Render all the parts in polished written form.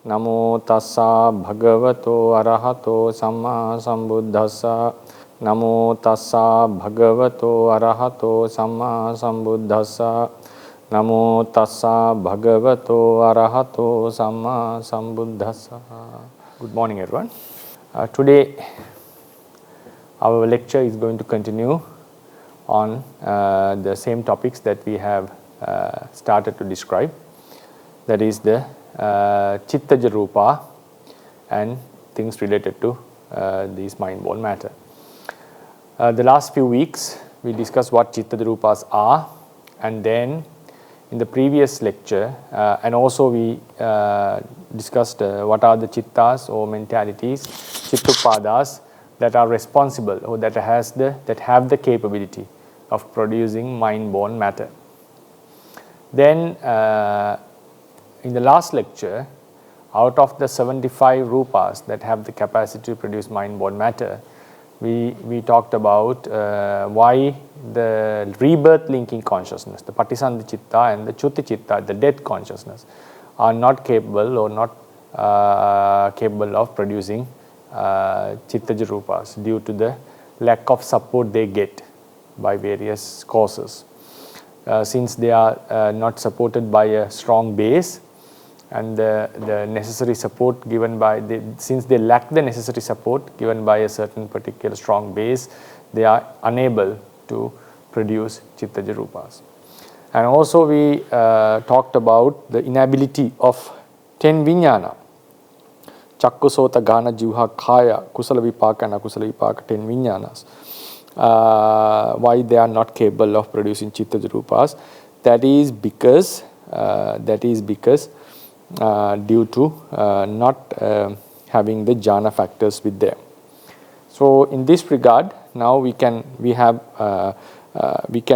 Namo tassa bhagavato arahato samma sambuddhassa. Namo tassa bhagavato arahato samma sambuddhassa. Namo tassa bhagavato arahato samma sambuddhassa. Good morning, everyone. Today our lecture is going to continue on the same topics that we have started to describe, that is the Chittaja Rūpa and things related to these mind-born matter. The last few weeks we discussed what Chittaja Rūpas are, and then in the previous lecture and also we discussed what are the chittas or mentalities, chittupadas, that are responsible or that have the capability of producing mind-born matter. Then in the last lecture, out of the 75 rūpas that have the capacity to produce mind-born matter, we talked about why the rebirth linking consciousness, the patisandhi chitta and the chutti chitta, the death consciousness, are not capable or not capable of producing chittaja rūpas due to the lack of support they get by various causes. Since they are not supported by a strong base, and the necessary support given by since they lack the necessary support given by a certain particular strong base, they are unable to produce chittaja rūpas. And also we talked about the inability of 10 vijnana, chakku sota ghana jivha kaya kusala vipaka and akusala vipaka, 10 vijnanas, why they are not capable of producing chittaja rūpas. That is because due to not having the jhana factors with them. So in this regard, now we can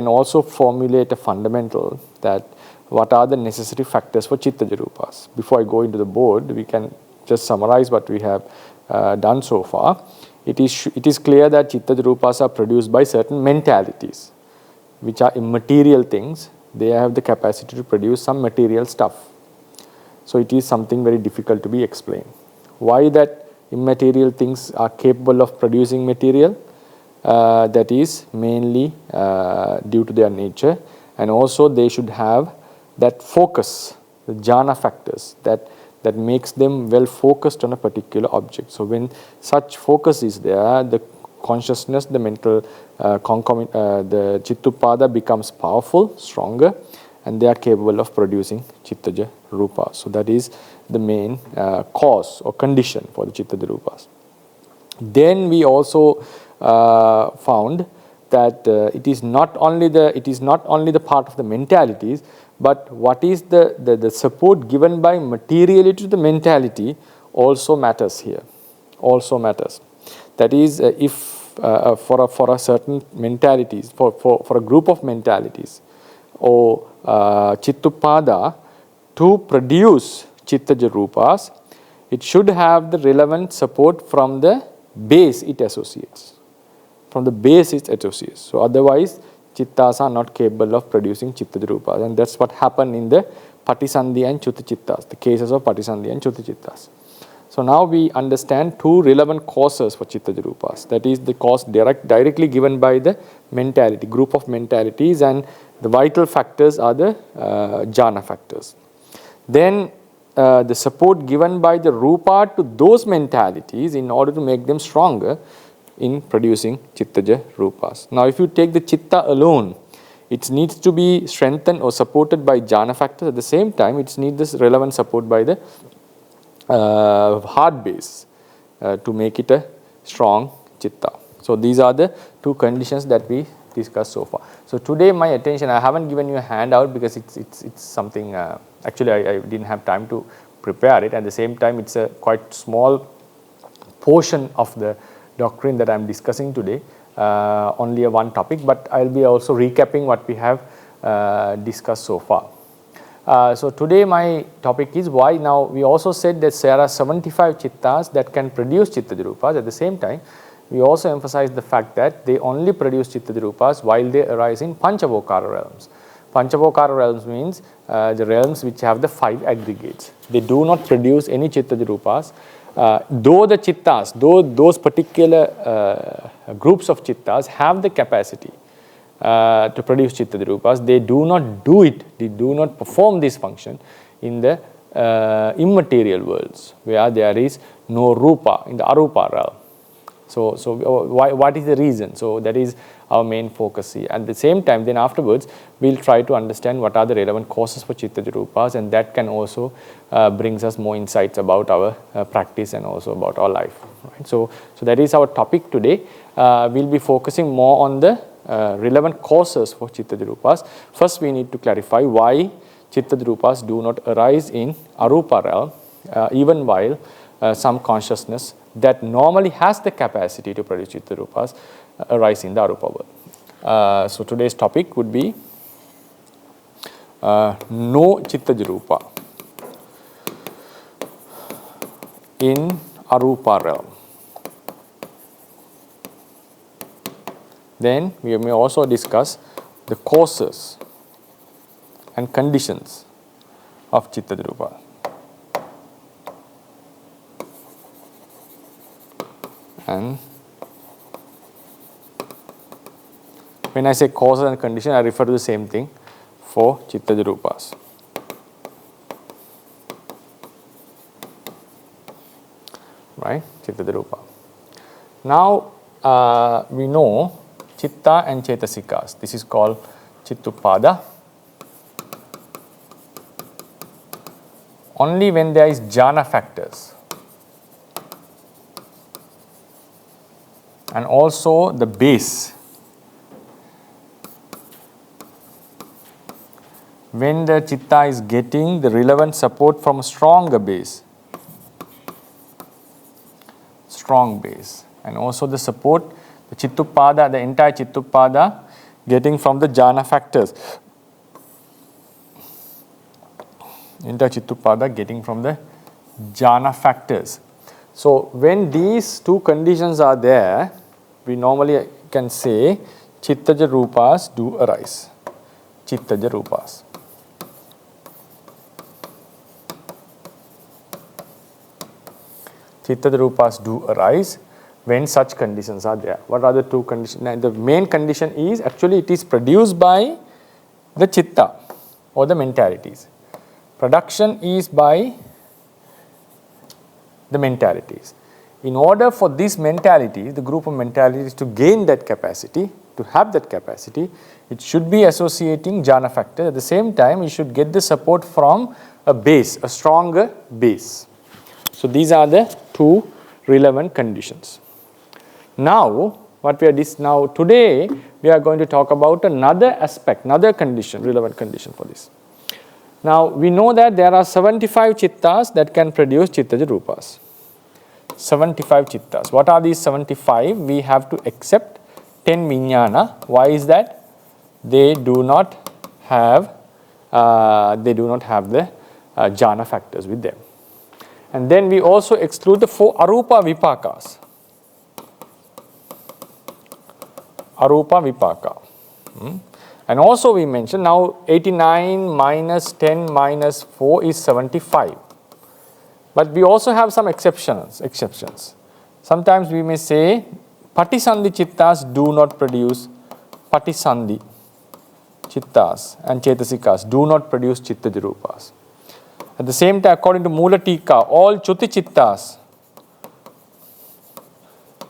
also formulate a fundamental that what are the necessary factors for chittaja rūpas. Before I go into the board, we can just summarize what we have done so far. It is clear that chittaja rūpas are produced by certain mentalities, which are immaterial things. They have the capacity to produce some material stuff. So it is something very difficult to be explained. Why that immaterial things are capable of producing material? That is mainly due to their nature, and also they should have that focus, the jhana factors that makes them well focused on a particular object. So when such focus is there, the consciousness, the mental the chittupada becomes powerful, stronger, and they are capable of producing chittaja rūpas. So that is the main cause or condition for the chittaja rūpas. Then we also found that it is not only the part of the mentalities, but what is the support given by materiality to the mentality also matters here. Also matters. That is, if for a certain mentalities, for a group of mentalities or chittupada to produce chittaja rūpas, it should have the relevant support from the base it associates. From the base it associates. So otherwise, chittas are not capable of producing chittaja rūpas, and that's what happened in the patisandhi and chutti chittas, the cases of patisandhi and chutti chittas. So now we understand two relevant causes for chittaja rūpas. That is the cause directly given by the mentality, group of mentalities, and the vital factors are the jhana factors. Then the support given by the rūpa to those mentalities in order to make them stronger in producing chittaja rūpas. Now if you take the chitta alone, it needs to be strengthened or supported by jhana factors. At the same time, it needs this relevant support by the heart base to make it a strong chitta. So these are the two conditions that we discussed so far. So today my attention, I haven't given you a handout because it's something, actually I didn't have time to prepare it. At the same time, it's a quite small portion of the doctrine that I'm discussing today, only a one topic, but I'll be also recapping what we have discussed so far. So today my topic is why. Now we also said that there are 75 chittas that can produce chittaja rūpas. At the same time, we also emphasize the fact that they only produce chittaja rūpas while they arise in panchavokara realms. Panchavokara realms means the realms which have the 5 aggregates. They do not produce any Chittaja Rupas. Though the Chittas, though those particular groups of Chittas have the capacity to produce Chittaja Rupas, they do not do it, they do not perform this function in the immaterial worlds where there is no Rūpa, in the Arupa realm. So what is the reason? So that is our main focus here. At the same time, then afterwards, we'll try to understand what are the relevant causes for Chittaja Rupas, and that can also brings us more insights about our practice and also about our life. Right? So that is our topic today. We'll be focusing more on the relevant causes for Chittaja Rupas. First, we need to clarify why Chittaja Rupas do not arise in Arupa realm, even while some consciousness that normally has the capacity to produce Chitta Rupas arise in the Arupa world. So today's topic would be no Chittaja Rupa in Arupa realm. Then we may also discuss the causes and conditions of Chittaja Rupa. And when I say causes and conditions, I refer to the same thing for Chittaja Rupas. Right? Chittaja Rupa. Now, we know Chitta and Cetasikas. This is called Chittupada. Only when there is jhana factors. And also the base. When the chitta is getting the relevant support from a stronger base. Strong base. And also the support, the Chittupada, the entire Chittupada getting from the jhana factors. Entire Chittupada getting from the jhana factors. So when these two conditions are there, we normally can say Chittaja Rupas do arise. Chittaja Rupas. Chittaja Rupas do arise when such conditions are there. What are the two conditions? Now, the main condition is actually it is produced by the Chitta or the mentalities. Production is by the mentalities. In order for this mentality, the group of mentalities to gain that capacity, to have that capacity, it should be associating jhana factor. At the same time, it should get the support from a base, a stronger base. So these are the two relevant conditions. Now, today we are going to talk about another aspect, another condition, relevant condition for this. Now, we know that there are 75 chittas that can produce Chittaja Rupas. 75 chittas. What are these 75? We have to accept 10 vijnana. Why is that? They do not have the jhana factors with them. And then we also exclude the 4 arupa vipakas. Arupa vipaka. And also we mentioned now 89 minus 10 minus 4 is 75. But we also have some exceptions. Sometimes we may say Patisandhi chittas do not produce Patisandhi chittas, and Cetasikas do not produce Chittaja Rupas. At the same time, according to Mula Tika, all Chuti chittas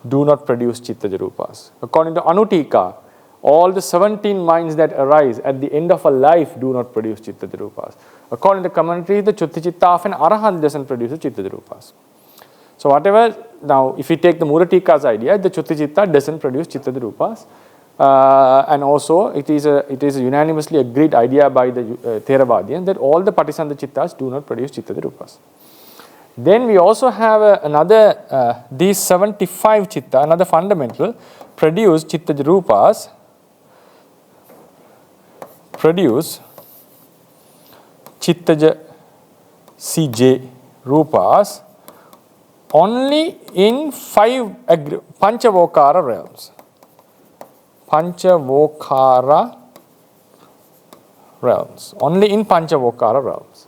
do not produce Chittaja Rupas. According to Anutika, all the 17 minds that arise at the end of a life do not produce Chittaja Rupas. According to the commentary, the Chutti Chitta of an Arahant doesn't produce Chittaja Rupas. So whatever, now if we take the Muratika's idea, the Chutti Chitta doesn't produce Chittaja Rupas. And also it is a unanimously agreed idea by the Theravadians that all the Patisandha Chittas do not produce Chittaja Rupas. Then we also have another, these 75 Chitta, another fundamental, produce Chittaja Rupas, produce Chittaja CJ Rupas only in 5 Panchavokara realms. Panchavokara realms, only in Panchavokara realms.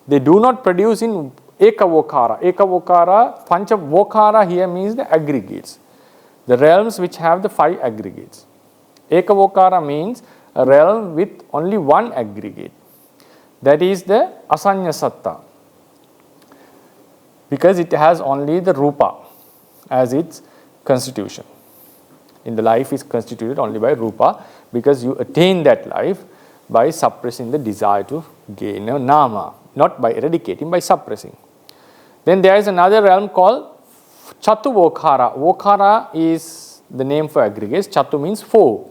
They do not produce in Ekavokara. Ekavokara, Panchavokara here means the aggregates, the realms which have the 5 aggregates. Ekavokara means a realm with only one aggregate, that is the Asanya Satta, because it has only the Rūpa as its constitution. In the life is constituted only by Rūpa, because you attain that life by suppressing the desire to gain a Nama, not by eradicating, by suppressing. Then there is another realm called Chatuvokara. Vokara is the name for aggregates. Chatu means 4.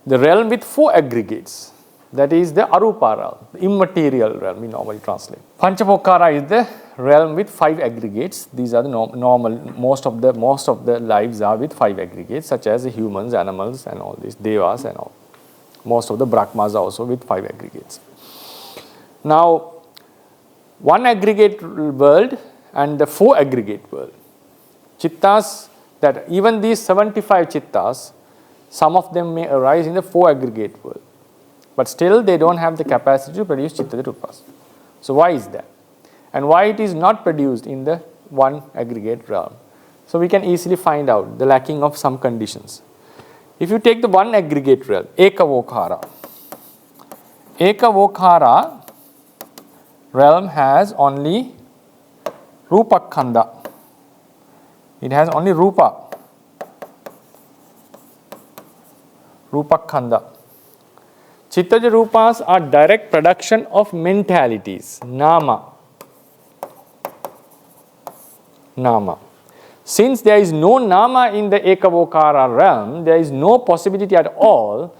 The realm with 4 aggregates. That is the Arupa realm, the immaterial realm we normally translate. Panchavokara is the realm with 5 aggregates. These are the normal, most of the lives are with 5 aggregates, such as the humans, animals and all these, devas and all. Most of the Brahmas are also with 5 aggregates. Now, 1 aggregate world and the 4 aggregate world. Chittas, that even these 75 chittas, some of them may arise in the 4 aggregate world, but still they don't have the capacity to produce chitta rupas. So why is that? And why it is not produced in the 1 aggregate realm? So we can easily find out the lacking of some conditions. If you take the 1 aggregate realm, Ekavokara. Ekavokara realm has only Rūpakhanda. It has only Rūpa. Rūpakhanda. Chittaja Rupas are direct production of mentalities, Nama. Nama. Since there is no Nama in the Ekavokara realm, there is no possibility at all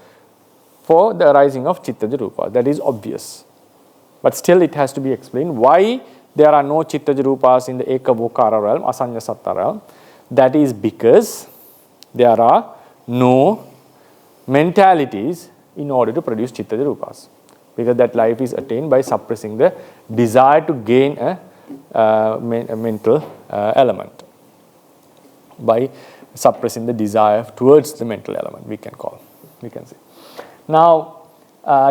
for the arising of Chittaja Rupa. That is obvious. But still it has to be explained why there are no Chittaja Rupas in the Ekavokara realm, Asanya Satta realm. That is because there are no mentalities in order to produce Chittaja Rupas. Because that life is attained by suppressing the desire to gain a mental element. By suppressing the desire towards the mental element, we can say. Now,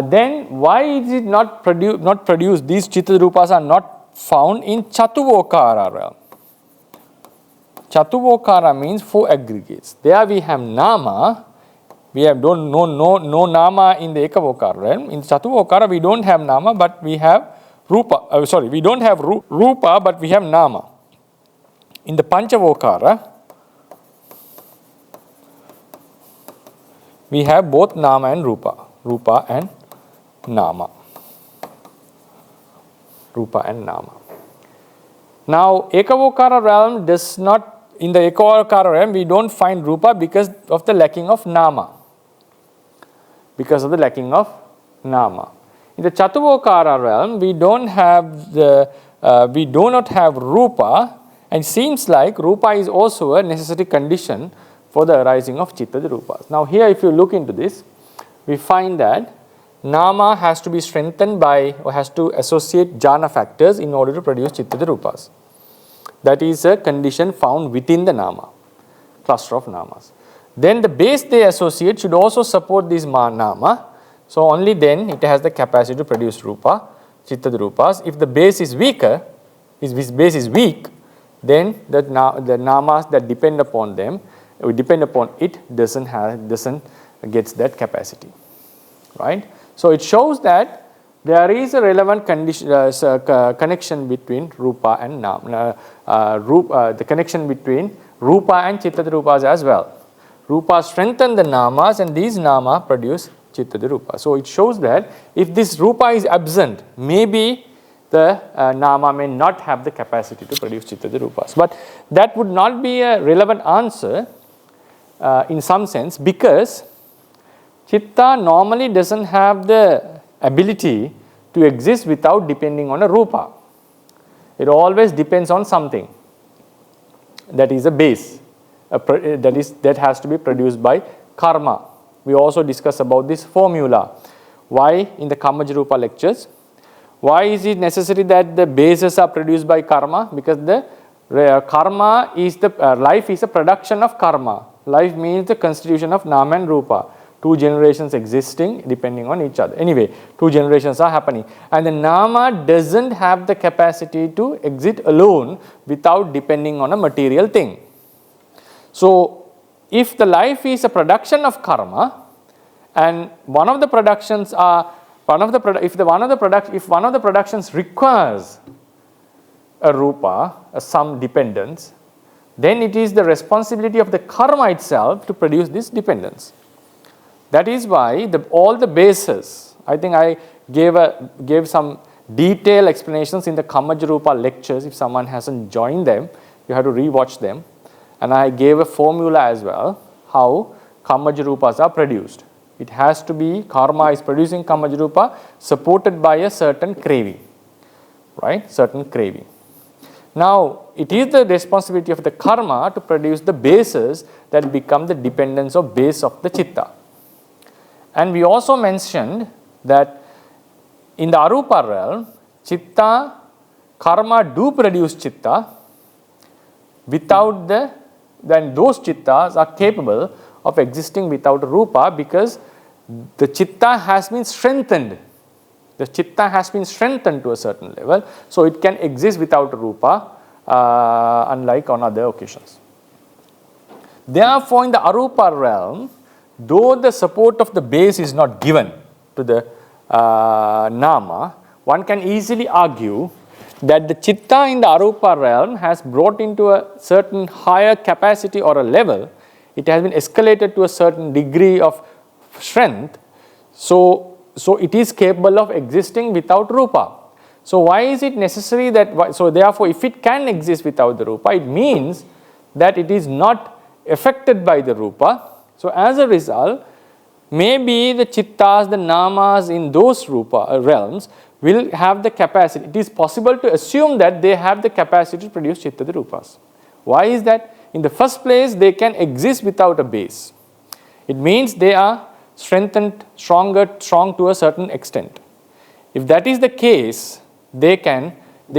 then why is it not produced? These Chitta Rupas are not found in Chatuvokara realm. Chatuvokara means 4 aggregates. There we have Nama. We have no Nama in the Ekavokara realm. In Chatuvokara we don't have Nama, but we have Rūpa. We don't have Rūpa, but we have Nama. In the Panchavokara, we have both Nama and Rūpa. Rūpa and Nama. Rūpa and Nama. Now, Ekavokara realm does not, in the Ekavokara realm, we don't find Rūpa because of the lacking of Nama. Because of the lacking of Nama. In the Chatuvokara realm, we do not have Rūpa, and seems like Rūpa is also a necessary condition for the arising of Chittaja Rupas. Now, here if you look into this, we find that Nama has to be strengthened by, or has to associate jhana factors in order to produce Chittaja Rupas. That is a condition found within the Nama, cluster of Namas. Then the base they associate should also support this Nama. So only then it has the capacity to produce Rūpa, Chittaja Rupas. If the base is weaker, if this base is weak, then the Namas that depend upon them, doesn't gets that capacity, right? So it shows that there is a relevant connection between Rūpa and Nama, the connection between Rūpa and Chittaja Rupas as well. Rūpa strengthen the Namas, and these Nama produce Chittaja Rupa. So it shows that if this Rūpa is absent, maybe the Nama may not have the capacity to produce Chittaja Rupas. But that would not be a relevant answer in some sense, because Chitta normally doesn't have the ability to exist without depending on a Rūpa. It always depends on something that is a base, that has to be produced by karma. We also discuss about this formula. Why in the Kammaja Rūpa lectures? Why is it necessary that the bases are produced by karma? Because the karma is life is a production of karma. Life means the constitution of Nama and Rūpa. 2 generations existing depending on each other. Anyway, 2 generations are happening. And the nama doesn't have the capacity to exist alone without depending on a material thing. So, if the life is a production of karma, and one of the productions are if one of the productions requires a rupa, some dependence, then it is the responsibility of the karma itself to produce this dependence. That is why all the bases, I think I gave some detailed explanations in the Kammajarupa lectures. If someone hasn't joined them, you have to rewatch them. And I gave a formula as well, how Kammajarupas are produced. It has to be, karma is producing Kammajarupa supported by a certain craving, right? Certain craving. Now, it is the responsibility of the karma to produce the bases that become the dependence or base of the chitta. And we also mentioned that in the arupa realm, chitta, karma do produce chitta. Without then those chittas are capable of existing without rupa, because the chitta has been strengthened. The chitta has been strengthened to a certain level, so it can exist without rupa, unlike on other occasions. Therefore, in the arupa realm, though the support of the base is not given to the nama, one can easily argue that the chitta in the arupa realm has brought into a certain higher capacity or a level. It has been escalated to a certain degree of strength, so it is capable of existing without rupa. So why is it necessary that, so therefore if it can exist without the rupa, it means that it is not affected by the rupa. So as a result, maybe the chittas, the namas in those rupa realms will have the capacity. It is possible to assume that they have the capacity to produce chitta rupas. Why is that? In the first place, they can exist without a base. It means they are strengthened, strong to a certain extent. If that is the case, they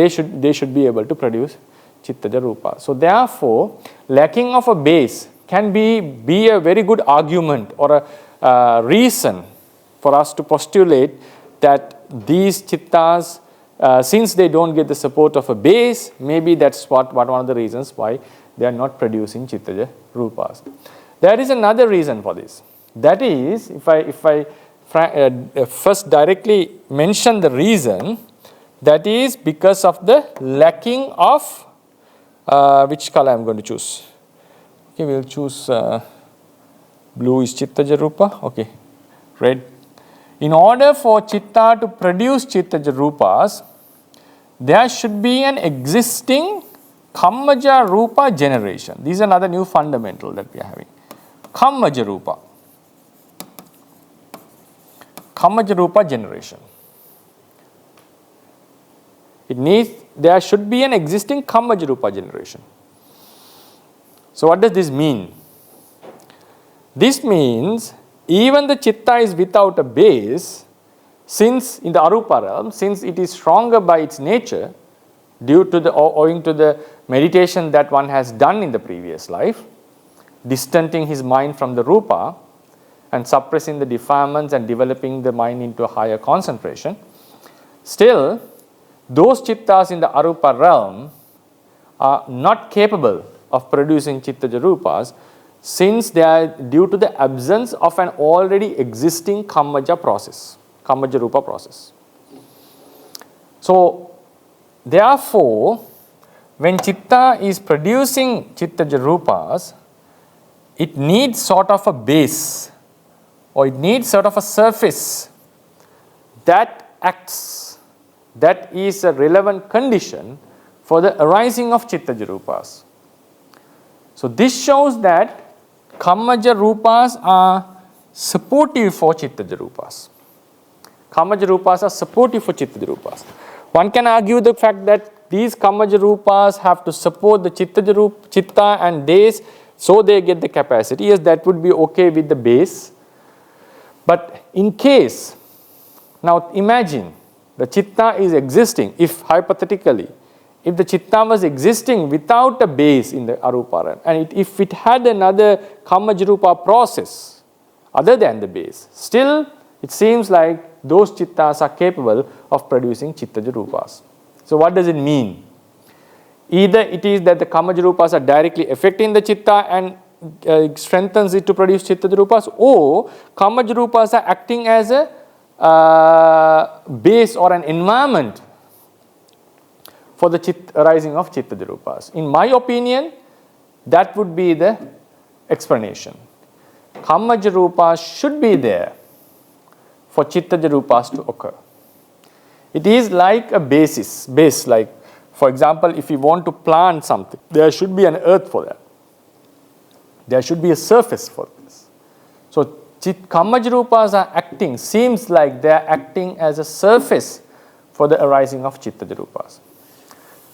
should be able to produce chitta rupa. So therefore, lacking of a base can be a very good argument or a reason for us to postulate that these chittas, since they don't get the support of a base, maybe that's one of the reasons why they are not producing chitta rupas. There is another reason for this. That is, if I first directly mention the reason, that is because of the lacking of which color I am going to choose. Okay, we will choose blue is chitta rupa. Okay, red. In order for chitta to produce chitta rupas, there should be an existing kammaja rupa generation. This is another new fundamental that we are having. Kammaja rupa. Kammaja rupa generation. There should be an existing kammaja rupa generation. So what does this mean? This means even the chitta is without a base, since in the arupa realm, since it is stronger by its nature, owing to the meditation that one has done in the previous life, distancing his mind from the rupa and suppressing the defilements and developing the mind into a higher concentration, still those chittas in the arupa realm are not capable of producing chitta rupas, since they are due to the absence of an already existing kammaja rupa process. So therefore, when chitta is producing chitta rupas, it needs sort of a base, or it needs sort of a surface that acts, that is a relevant condition for the arising of chitta rupas. So this shows that kammaja rupas are supportive for chitta rupas. Kammaja rupas are supportive for chitta rupas. One can argue the fact that these kammaja rupas have to support the chitta and days, so they get the capacity. Yes, that would be okay with the base. But in case, now imagine the chitta is existing, if hypothetically, if the chitta was existing without a base in the arupa, and if it had another kammaja rupa process other than the base, still it seems like those chittas are capable of producing chittaja rupas. So what does it mean? Either it is that the kamaja rupas are directly affecting the chitta and strengthens it to produce chittaja rupas, or kamaja rupas are acting as a base or an environment for the arising of chittaja rupas. In my opinion, that would be the explanation. Kamaja rupas should be there for chittaja rupas to occur. It is like a base, like for example, if you want to plant something, there should be an earth for that. There should be a surface for this. So kamaja rupas are acting, seems like they are acting as a surface for the arising of chittaja rupas.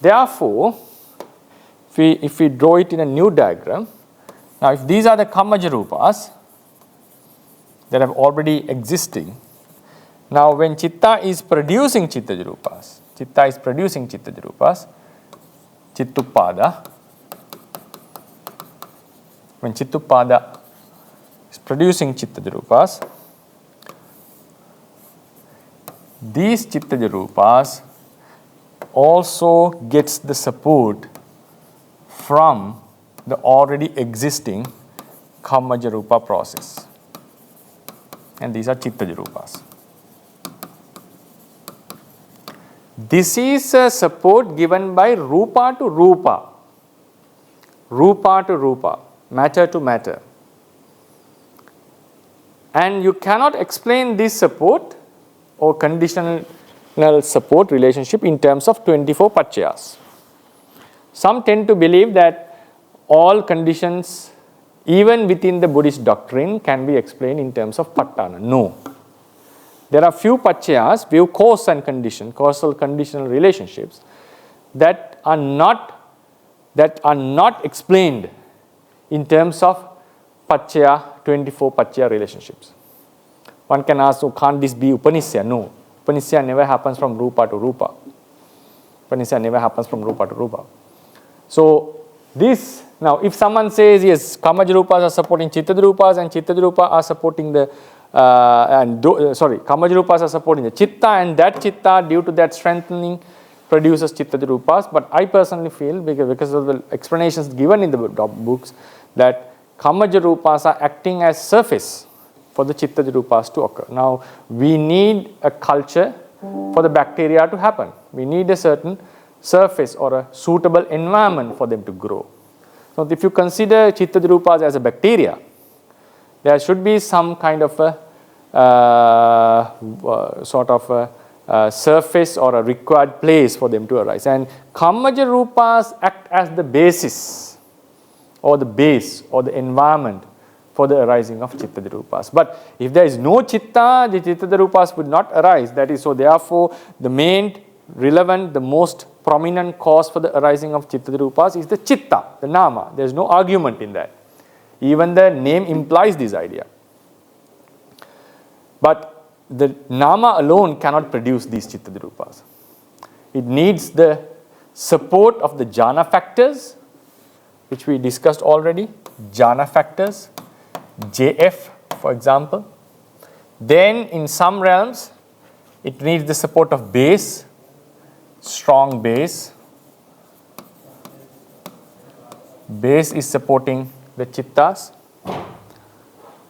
Therefore, if we draw it in a new diagram, now if these are the kamaja rupas that have already existing, now when chitta is producing chittaja rupas, chittupada, when chittupada is producing chittaja rupas, these chittaja rupas also gets the support from the already existing kamaja rupa process, and these are chittaja rupas. This is a support given by Rūpa to Rūpa, matter to matter. And you cannot explain this support or conditional support relationship in terms of 24 paccayas. Some tend to believe that all conditions, even within the Buddhist doctrine, can be explained in terms of patthana. No. There are few paccayas, few cause and condition, causal conditional relationships that are not explained in terms of paccaya, 24 paccaya relationships. One can ask, oh, can't this be Upanisya? No. Upanisya never happens from Rūpa to Rūpa. So this, now if someone says, yes, kamaja rupas are supporting chittaja rupas and chittaja rupa are supporting the kamaja rupas are supporting the chitta, and that chitta due to that strengthening produces chittaja rupas. But I personally feel, because of the explanations given in the books, that kamaja rupas are acting as surface for the chittaja rupas to occur. Now we need a culture for the bacteria to happen. We need a certain surface or a suitable environment for them to grow. So if you consider chittaja rupas as a bacteria, there should be some kind of a surface or a required place for them to arise. And kamaja rupas act as the basis or the base or the environment for the arising of chittaja rupas. But if there is no chitta, the chittaja rupas would not arise. That is, so therefore the main relevant, the most prominent cause for the arising of chittaja rupas is the chitta, the nama. There is no argument in that. Even the name implies this idea. But the nama alone cannot produce these chittaja rupas. It needs the support of the jhana factors, which we discussed already, jhana factors, JF for example. Then in some realms, it needs the support of base, strong base. Base is supporting the chittas.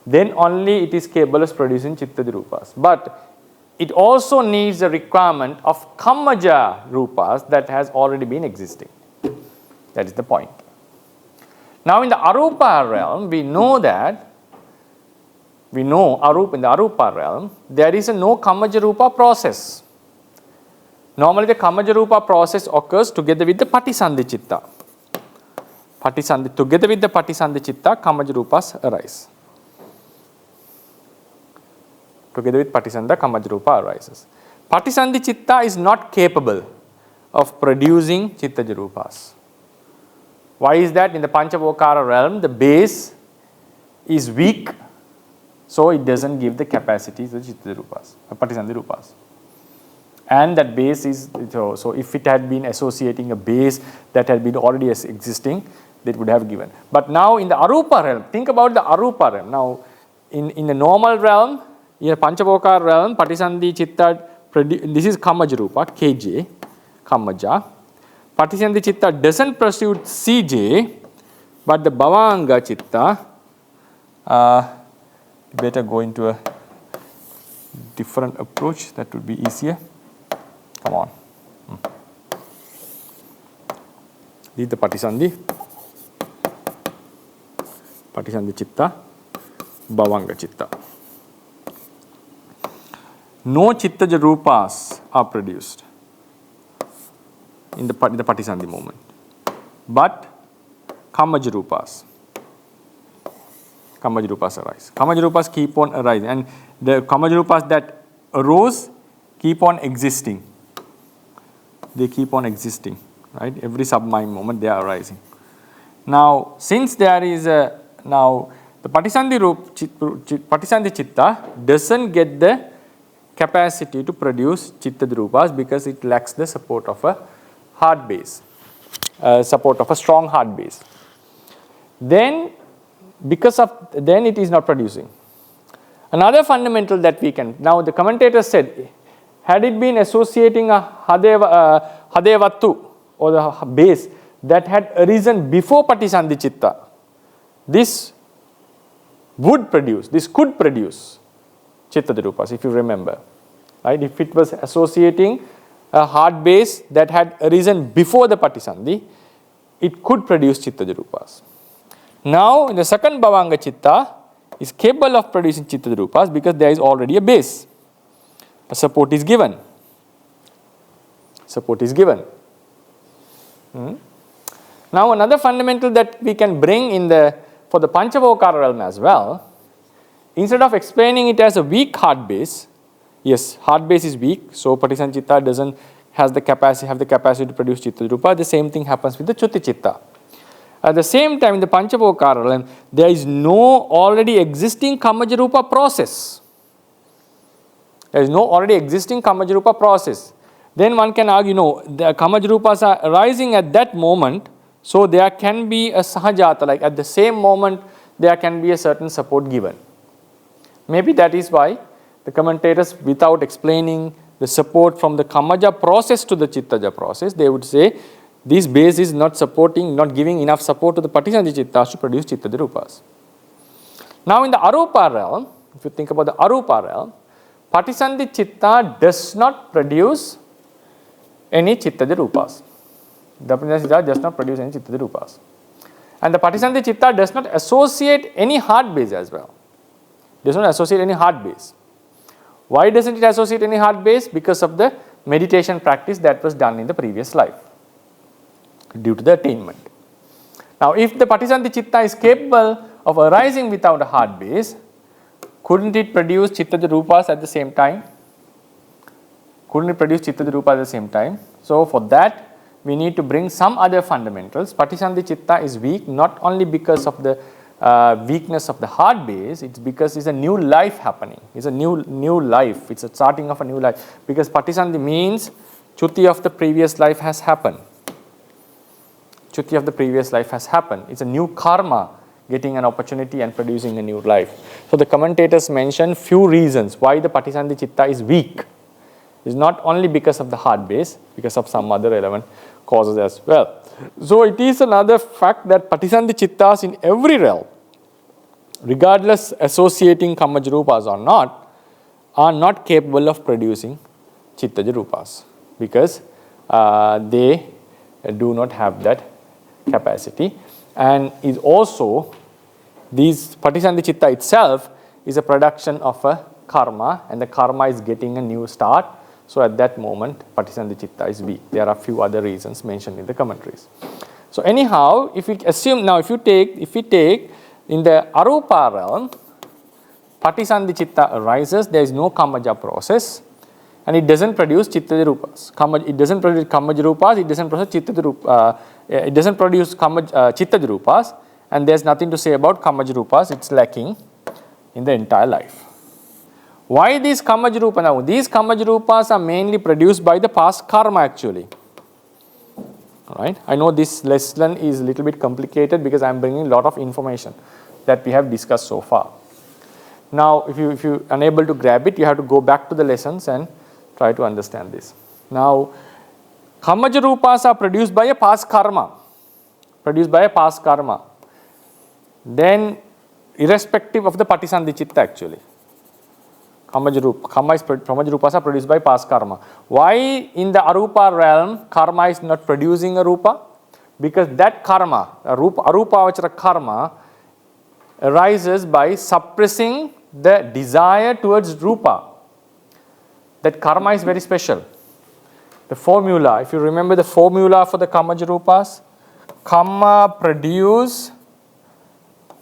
Then only it is capable of producing chittaja rupas. But it also needs a requirement of kamaja rupas that has already been existing. That is the point. Now in the arupa realm, we know that in the arupa realm, there is no kamaja rupa process. Normally the kamaja rupa process occurs together with the patisandhi chitta. Together with the patisandhi chitta, kamaja rupas arise. Together with patisandha, kamaja rupa arises. Patisandhi chitta is not capable of producing chittaja rupas. Why is that? In the panchavokara realm, the base is weak, so it doesn't give the capacity to the chittaja rupas, patisandhi rupas. And that base is, so if it had been associating a base that had been already existing, that would have given. But now in the arupa realm, think about the arupa realm. Now in the normal realm, in a Panchabokara realm, Patisandhi Chitta, this is Kamaja Rūpa, KJ, Kamaja. Patisandhi Chitta doesn't pursue CJ, but the Bhavanga Chitta, better go into a different approach, that would be easier. Come on. This is the Patisandhi Chitta, Bhavanga Chitta. No Chittaja Rūpas are produced in the Patisandhi moment, but Kamaja Rūpas arise. Kamaja Rūpas keep on arising, and the Kamaja Rūpas that arose keep on existing. They keep on existing, right? Every sub-mind moment they are arising. Now, since there is the Patisandhi Chitta doesn't get the capacity to produce Chittaja Rūpas because it lacks the support of a heart base, support of a strong heart base. Then it is not producing. Another fundamental that we can, now the commentator said, had it been associating a Hadevattu or the base that had arisen before Patisandhi Chitta, this could produce Chittaja Rūpas, if you remember. Right? If it was associating a heart base that had arisen before the Patisandhi, it could produce Chittaja Rūpas. Now, in the second Bhavanga Chitta is capable of producing Chittaja Rūpas because there is already a base. A support is given. Now, another fundamental that we can bring for the Panchavokara realm as well, instead of explaining it as a weak heart base, yes, heart base is weak, so Patisandhi Chitta doesn't have the capacity to produce Chittaja Rūpa. The same thing happens with the Chuti Chitta. At the same time, in the Panchavokara realm, there is no already existing Kamaja Rūpa process. Then one can argue, no, the Kamaja Rūpas are arising at that moment, so there can be a Sahajata, like at the same moment, there can be a certain support given. Maybe that is why the commentators, without explaining the support from the Kamaja process to the Chittaja process, they would say, this base is not giving enough support to the Patisandhi Chittas to produce Chittaja Rūpas. Now in the Arupa realm, if you think about the Arupa realm, Patisandhi Chitta does not produce any Chittaja Rūpas. The Patisandhi Chitta does not produce any Chittaja Rūpas. And the Patisandhi Chitta does not associate any heart base as well. Does not associate any heart base. Why doesn't it associate any heart base? Because of the meditation practice that was done in the previous life, due to the attainment. Now, if the Patisandhi Chitta is capable of arising without a heart base, couldn't it produce Chittaja Rūpas at the same time? So, for that, we need to bring some other fundamentals. Patisandhi Chitta is weak not only because of the weakness of the heart base, it's because it's a new life happening. It's a new life. It's a starting of a new life. Because Patisandhi means Chuti of the previous life has happened. It's a new karma getting an opportunity and producing a new life. So the commentators mention few reasons why the Patisandhi Chitta is weak. It's not only because of the heart base, because of some other relevant causes as well. So it is another fact that Patisandhi Chittas in every realm, regardless associating Kamaja Rūpas or not, are not capable of producing Chittaja Rūpas because they do not have that capacity. And is also, these Patisandhi Chitta itself is a production of a karma, and the karma is getting a new start. So at that moment, Patisandhi Chitta is weak. There are a few other reasons mentioned in the commentaries. So anyhow, if we assume now, if we take in the Arupa realm, Patisandhi Chitta arises, there is no Kamaja process, and it doesn't produce Chittaja Rūpas. It doesn't produce Kamaja Rūpas, it doesn't produce Chittaja Rūpas, Chittaja Rūpas, and there's nothing to say about Kamaja Rūpas, it's lacking in the entire life. Why these Kamaja Rūpas? Now, these Kamaja Rūpas are mainly produced by the past karma actually. Alright, I know this lesson is a little bit complicated because I am bringing a lot of information that we have discussed so far. Now, if you are unable to grab it, you have to go back to the lessons and try to understand this. Now, Kammaja Rupas are produced by a past karma. Then, irrespective of the Patisandhi Chitta actually. Kammaja Rupas are produced by past karma. Why in the Arupa realm, karma is not producing a Rupa? Because that karma, Arupavachara karma, arises by suppressing the desire towards Rupa. That karma is very special. The formula, if you remember the formula for the Kammaja Rupas, Kamma produce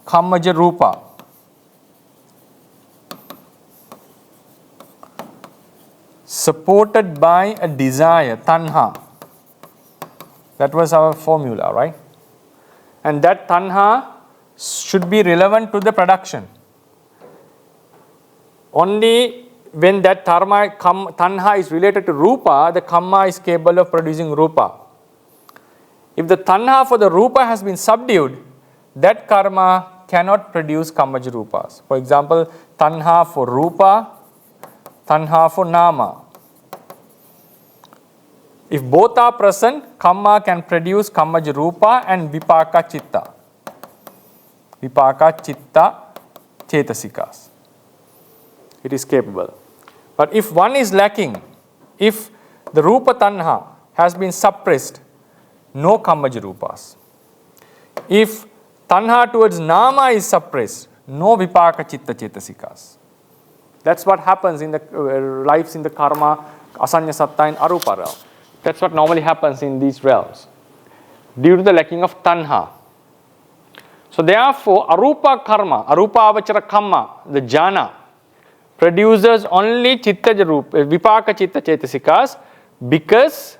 Kammaja Rupa. Supported by a desire, tanha. That was our formula, right? And that tanha should be relevant to the production. Only when that tanha is related to Rupa, the kamma is capable of producing Rupa. If the tanha for the Rupa has been subdued, that karma cannot produce Kammaja Rupas. For example, tanha for Rupa, tanha for Nama. If both are present, kamma can produce Kammaja Rupa and Vipaka Chitta. Vipaka Chitta Chetasikas. It is capable. But if one is lacking, if the Rupa Tanha has been suppressed, no Kammaja Rupas. If Tanha towards Nama is suppressed, no Vipaka Chitta Chetasikas. That's what happens in the lives in the karma, Asanya Satta and Arupa realm. That's what normally happens in these realms due to the lacking of Tanha. So therefore, Arupa karma, Arupa Avachara karma, the jhana, produces only Chittaja Rupa, Vipaka Chitta Chetasikas because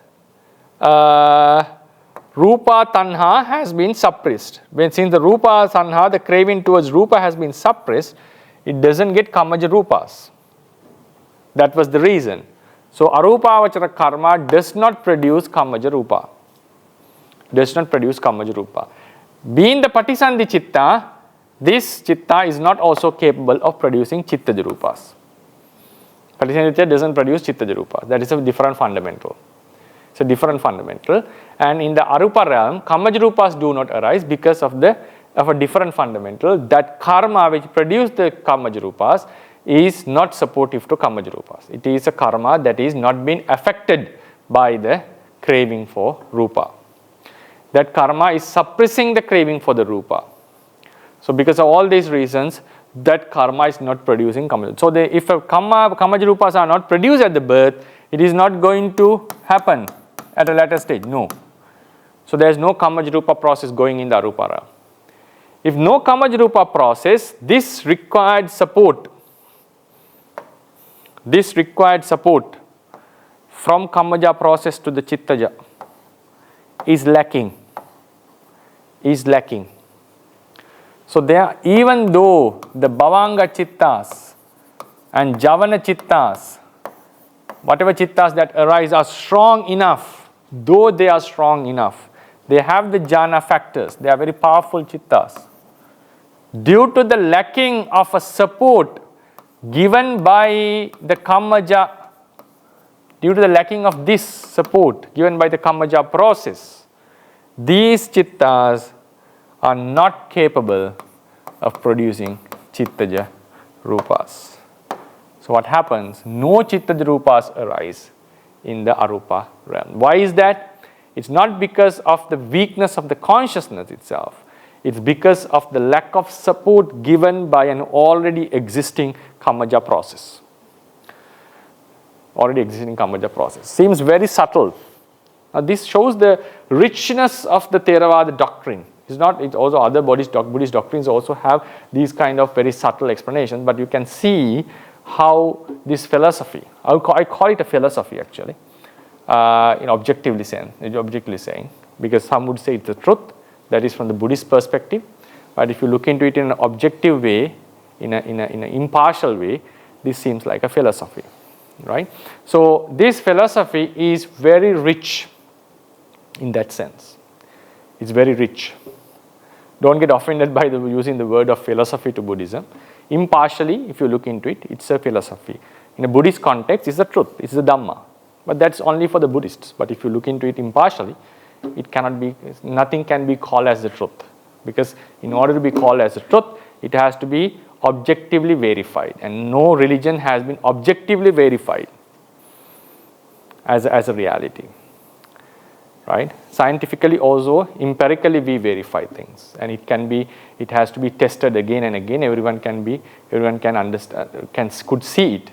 Rupa Tanha has been suppressed. Since the Rupa Tanha, the craving towards Rupa has been suppressed, it doesn't get Kammaja Rupas. That was the reason. So Arupa Avachara karma does not produce Kammaja Rupa. Does not produce Kammaja Rupa. Being the Patisandhi Chitta, this Chitta is not also capable of producing Chittaja Rupas. Patisandhi Chitta doesn't produce Chittaja Rupas. That is a different fundamental. It's a different fundamental. And in the Arupa realm, Kammaja Rupas do not arise because of a different fundamental. That karma which produced the Kammaja Rupas is not supportive to Kammaja Rupas. It is a karma that is not being affected by the craving for Rupa. That karma is suppressing the craving for the Rupa. So because of all these reasons, that karma is not producing Kammaja. So if Kammaja Rupas are not produced at the birth, it is not going to happen at a later stage. No. So there is no Kammaja Rupa process going in the Arupa realm. If no Kammaja Rupa process, this required support from Kammaja process to the Chittaja is lacking. So there, even though the Bhavanga Chittas and Javana Chittas, whatever Chittas that arise are strong enough, though they are strong enough, they have the jhana factors, they are very powerful Chittas. Due to the lacking of a support given by the Kammaja, due to the lacking of this support given by the Kammaja process, these Chittas are not capable of producing Chittaja Rupas. So what happens? No Chittaja Rupas arise in the Arupa realm. Why is that? It's not because of the weakness of the consciousness itself. It's because of the lack of support given by an already existing Kammaja process. Seems very subtle. Now this shows the richness of the Theravada doctrine. It's also other Buddhist doctrines also have these kind of very subtle explanations, but you can see how this philosophy, I call it a philosophy actually, objectively saying, because some would say it's the truth, that is from the Buddhist perspective, but if you look into it in an objective way, in an impartial way, this seems like a philosophy, right? So this philosophy is very rich in that sense. It's very rich. Don't get offended by using the word of philosophy to Buddhism. Impartially, if you look into it, it's a philosophy. In a Buddhist context, it's the truth, it's the Dhamma. But that's only for the Buddhists. But if you look into it impartially, it cannot be, nothing can be called as the truth. Because in order to be called as the truth, it has to be objectively verified. And no religion has been objectively verified as a reality. Right? Scientifically also, empirically we verify things. And it has to be tested again and again. Everyone can understand, could see it.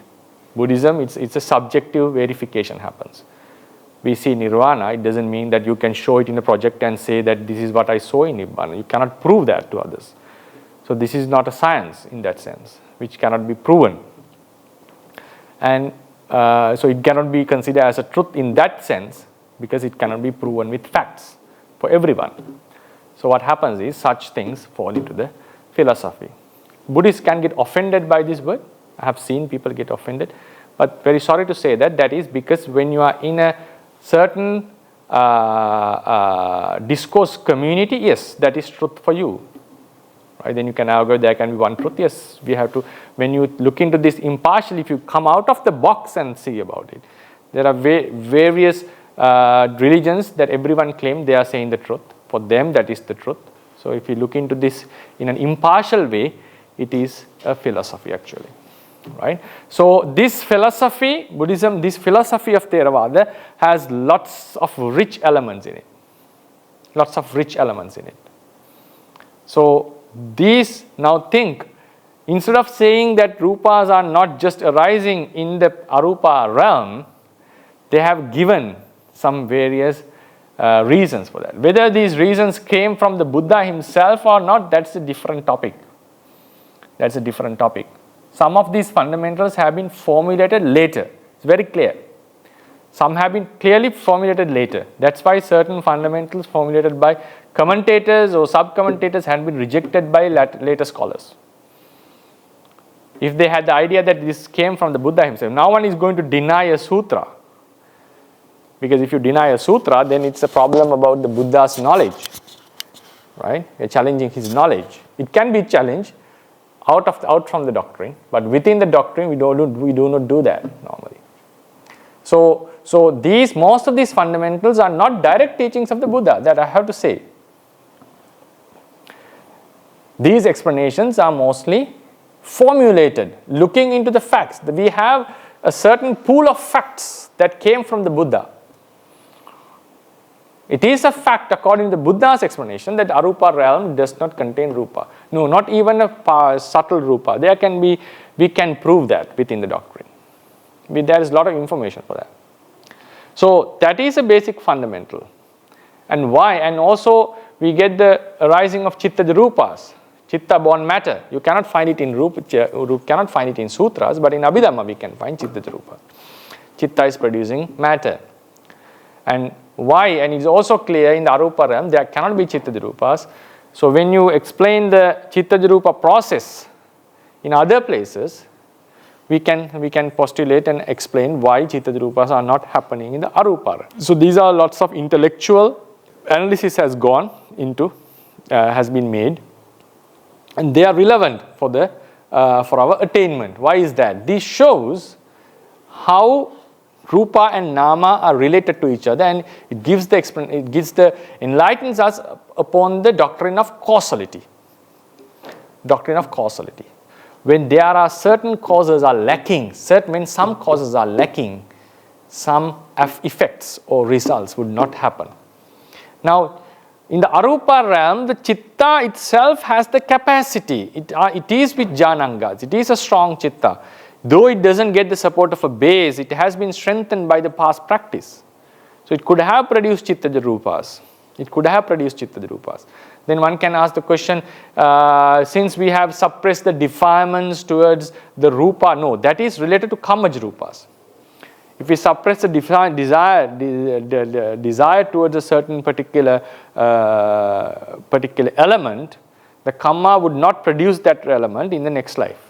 Buddhism, it's a subjective verification happens. We see nirvana, it doesn't mean that you can show it in a project and say that this is what I saw in nirvana. You cannot prove that to others. So this is not a science in that sense, which cannot be proven. And so it cannot be considered as a truth in that sense, because it cannot be proven with facts for everyone. So what happens is such things fall into the philosophy. Buddhists can get offended by this word. I have seen people get offended, but very sorry to say that is because when you are in a certain discourse community, yes, that is truth for you. Right? Then you can argue there can be one truth. Yes, we have to, when you look into this impartially, if you come out of the box and see about it, there are various religions that everyone claims they are saying the truth. For them, that is the truth. So if you look into this in an impartial way, it is a philosophy actually. Right? So this philosophy, Buddhism, this philosophy of Theravada has lots of rich elements in it. Lots of rich elements in it. So these, now think, instead of saying that Rupas are not just arising in the Arupa realm, they have given some various reasons for that. Whether these reasons came from the Buddha himself or not, that's a different topic. That's a different topic. Some of these fundamentals have been formulated later. It's very clear. Some have been clearly formulated later. That's why certain fundamentals formulated by commentators or sub-commentators had been rejected by later scholars. If they had the idea that this came from the Buddha himself, no one is going to deny a sutra. Because if you deny a sutra, then it's a problem about the Buddha's knowledge. Right? You're challenging his knowledge. It can be challenged out from the doctrine, but within the doctrine we do not do that normally. So most of these fundamentals are not direct teachings of the Buddha, that I have to say. These explanations are mostly formulated, looking into the facts. We have a certain pool of facts that came from the Buddha. It is a fact according to Buddha's explanation that Arupa realm does not contain Rupa. No, not even a subtle Rupa. We can prove that within the doctrine. There is a lot of information for that. So that is a basic fundamental. And why? And also we get the arising of Chitta Rupas. Chitta born matter. You cannot find it in Rupa, cannot find it in sutras, but in Abhidhamma we can find Chitta Rupa. Chitta is producing matter. And why? And it's also clear in the Arupa realm there cannot be Chitta Rupas. So when you explain the Chitta Rupa process in other places, we can postulate and explain why Chitta Rupas are not happening in the Arupa. So these are lots of intellectual analysis has gone into, has been made, and they are relevant for our attainment. Why is that? This shows how Rupa and Nama are related to each other, and it enlightens us upon the doctrine of causality. Doctrine of causality. When there are certain causes are lacking, when some causes are lacking, some effects or results would not happen. Now, in the Arupa realm, the Chitta itself has the capacity. It is with Jnanangas. It is a strong Chitta. Though it doesn't get the support of a base, it has been strengthened by the past practice. So it could have produced Chitta Rupas. It could have produced Chitta Rupas. Then one can ask the question, since we have suppressed the defilements towards the Rupa, no, that is related to Kammaj Rupas. If we suppress the desire towards a certain particular element, the Kamma would not produce that element in the next life.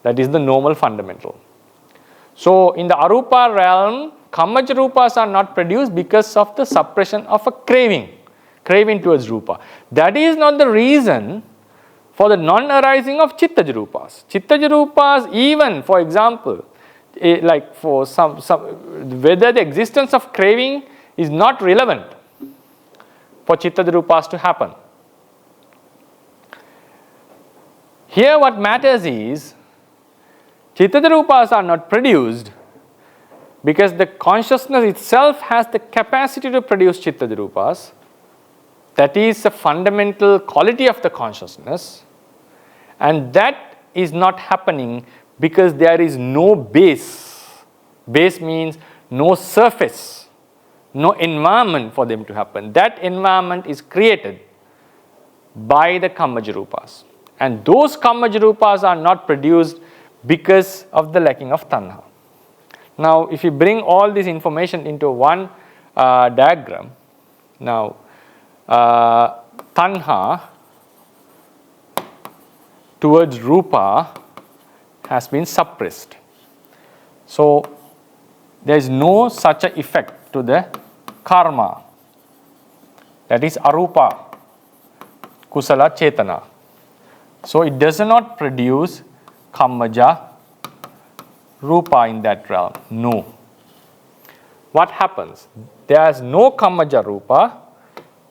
That is the normal fundamental. So in the Arupa realm, Kammaj Rupas are not produced because of the suppression of a craving towards Rupa. That is not the reason for the non-arising of Chittaja Rupas. Chittaja Rupas, even for example, like for some whether the existence of craving is not relevant for Chittaja Rupas to happen. Here what matters is Chittaja Rupas are not produced because the consciousness itself has the capacity to produce Chittaja Rupas. That is a fundamental quality of the consciousness, and that is not happening because there is no base. Base means no surface, no environment for them to happen. That environment is created by the Kammaja Rupas, and those Kammaja Rupas are not produced because of the lacking of Tanha. Now if you bring all this information into one diagram, now Tanha towards Rūpa has been suppressed. So there is no such an effect to the karma, that is arupa, kusala, chetana. So it does not produce kammaja Rūpa in that realm. No. What happens? There is no kammaja Rūpa.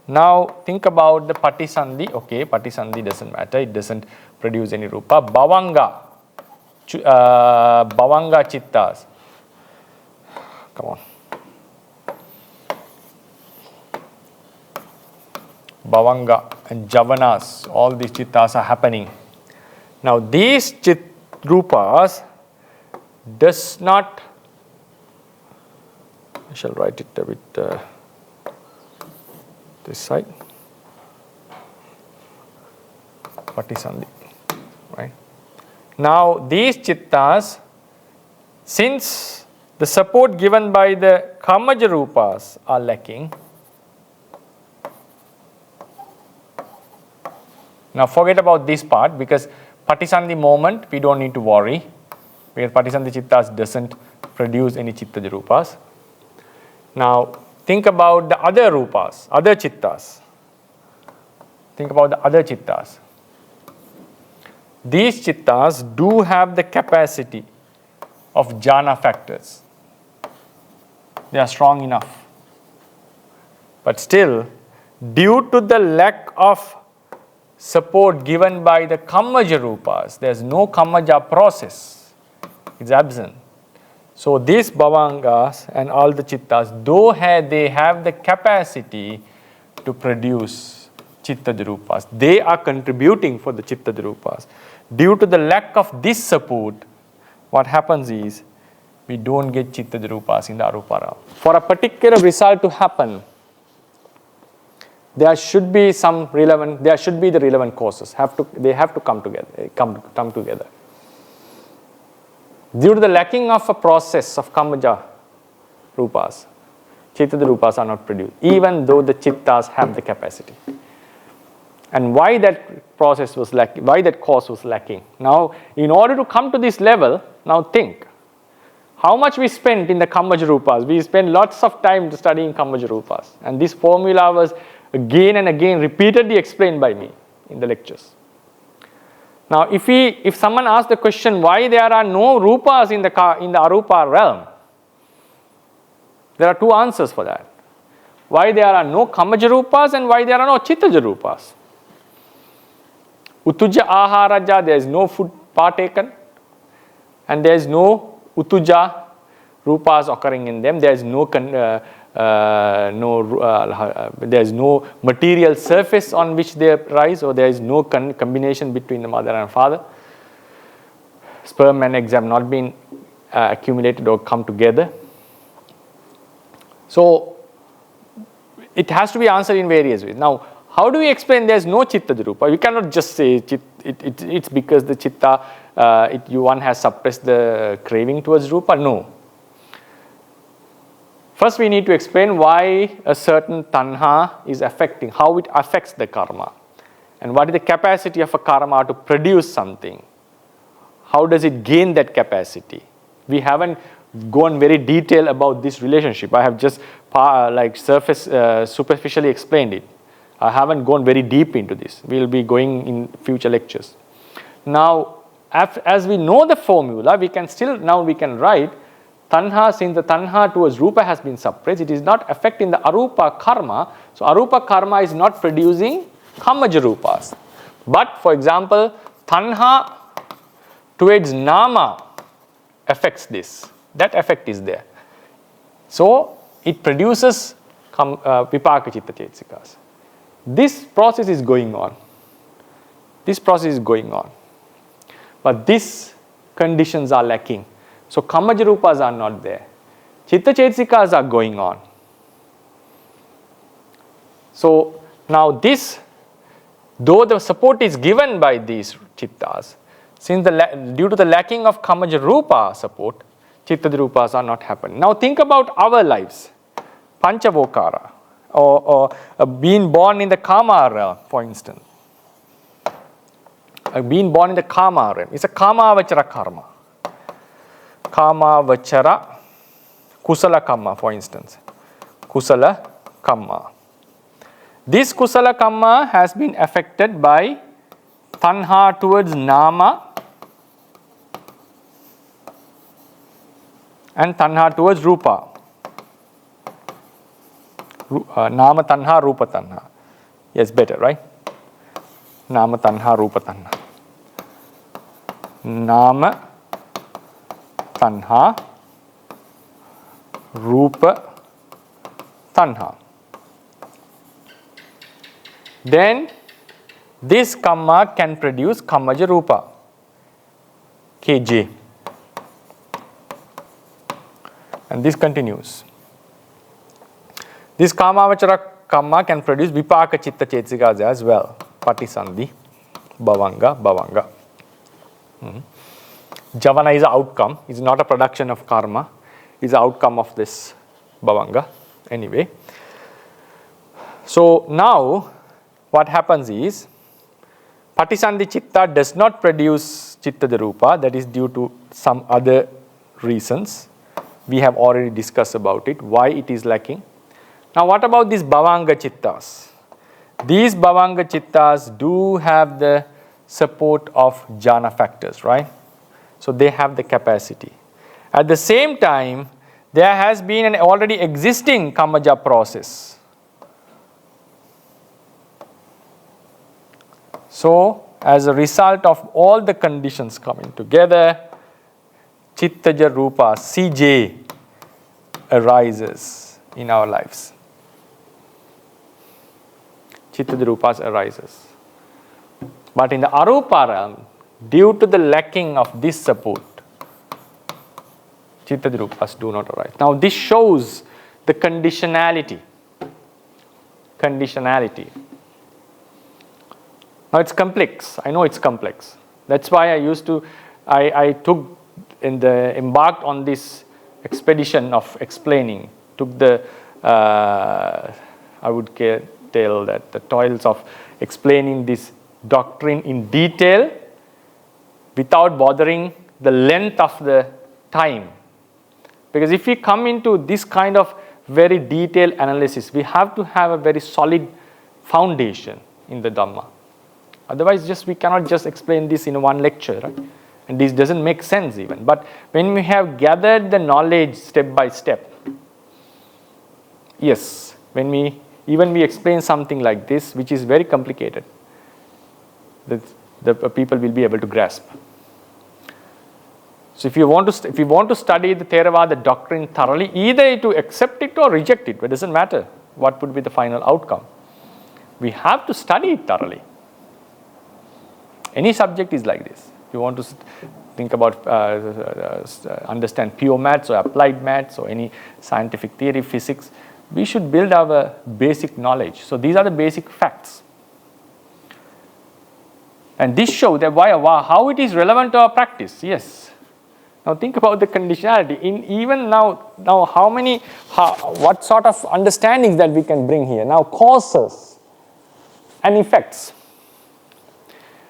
Now think about the Patisandhi. Okay, Patisandhi doesn't matter, it doesn't produce any Rūpa. Bhavanga Chittas. Come on. Bhavanga and Javanas, all these Chittas are happening. Now these Rupas does not, I shall write it a bit this side, Patisandhi, right? Now these Chittas, since the support given by the Kammaja Rupas are lacking, now forget about this part, because Patisandhi moment we don't need to worry, because Patisandhi Chittas doesn't produce any Chittaja Rupas. Now think about the other Rupas, other Chittas. Think about the other Chittas. These Chittas do have the capacity of jhana factors. They are strong enough. But still, due to the lack of support given by the Kammaja Rupas, there is no Kammaja process. It's absent. So these Bhavangas and all the Chittas, though they have the capacity to produce Chittaja Rupas, they are contributing for the Chittaja Rupas. Due to the lack of this support, what happens is we don't get Chittaja Rupas in the Arupa realm. For a particular result to happen, there should be the relevant causes. They have to come together. Due to the lacking of a process of Kammaja Rupas, Chittaja Rupas are not produced, even though the Chittas have the capacity. And why that process was lacking, why that cause was lacking? Now, in order to come to this level, now think, how much we spent in the Kammaja Rupas? We spent lots of time studying Kammaja Rupas. And this formula was again and again repeatedly explained by me in the lectures. Now, if someone asks the question why there are no Rupas in the Arupa realm, there are two answers for that. Why there are no Kammaja Rupas and why there are no Chittaja Rupas. Utuja Aharaja, there is no food partaken, and there is no Utuja Rupas occurring in them. There is there is no material surface on which they rise, or there is no combination between the mother and father. Sperm and eggs have not been accumulated or come together. So it has to be answered in various ways. Now, how do we explain there is no Chittaja Rupa? We cannot just say it's because the Chitta, one has suppressed the craving towards Rupa. No. First, we need to explain why a certain tanha is affecting, how it affects the karma, and what is the capacity of a karma to produce something. How does it gain that capacity? We haven't gone very detailed about this relationship. I have just superficially explained it. I haven't gone very deep into this. We'll be going in future lectures. Now, as we know the formula, we can write tanha, since the tanha towards rupa has been suppressed, it is not affecting the arupa karma. So arupa karma is not producing kamaja rupas. But for example, tanha towards nama affects this. That effect is there. So it produces vipaka chitta chetikas. This process is going on. This process is going on. But these conditions are lacking. So kamaja rupas are not there. Chitta chetikas are going on. So now this, though the support is given by these chittas, since due to the lacking of kamaja rupa support, chitta rupas are not happening. Now think about our lives. Panchavokara, or being born in the kama realm, for instance. Being born in the kama realm is a kamavachara karma. Kamavachara kusala kamma, for instance. Kusala kamma. This kusala kamma has been affected by tanha towards nama and tanha towards rupa. Nama tanha, rupa tanha. Yes, better, right? Nama tanha, rupa tanha. Nama tanha, rupa tanha. Then this kamma can produce kamaja rupa, kj. And this continues. This kamavachara kamma can produce vipaka chitta chetikas as well. Patisandhi, bhavanga. Javana is an outcome. It's not a production of karma. It's an outcome of this bhavanga. Anyway. So now what happens is Patisandhi chitta does not produce chitta rupa. That is due to some other reasons. We have already discussed about it, why it is lacking. Now what about these bhavanga chittas? These bhavanga chittas do have the support of jhana factors, right? So they have the capacity. At the same time, there has been an already existing kamaja process. So as a result of all the conditions coming together, chittaja rupa, CJ, arises in our lives. Chittaja rupas arises. But in the arupa realm, due to the lacking of this support, chittaja rupas do not arise. Now this shows the conditionality. Now it's complex. I know it's complex. That's why I embarked on this expedition of explaining, took the, I would tell that the toils of explaining this doctrine in detail without bothering the length of the time. Because if we come into this kind of very detailed analysis, we have to have a very solid foundation in the Dhamma. Otherwise, we cannot just explain this in one lecture, right? And this doesn't make sense even. But when we have gathered the knowledge step by step, yes, when we explain something like this, which is very complicated, the people will be able to grasp. So if you want to study the Theravada doctrine thoroughly, either to accept it or reject it, it doesn't matter what would be the final outcome. We have to study it thoroughly. Any subject is like this. If you want to think about, understand pure maths or applied maths or any scientific theory, physics, we should build our basic knowledge. So these are the basic facts. And this shows that how it is relevant to our practice. Yes. Now think about the conditionality. What sort of understandings that we can bring here? Now causes and effects.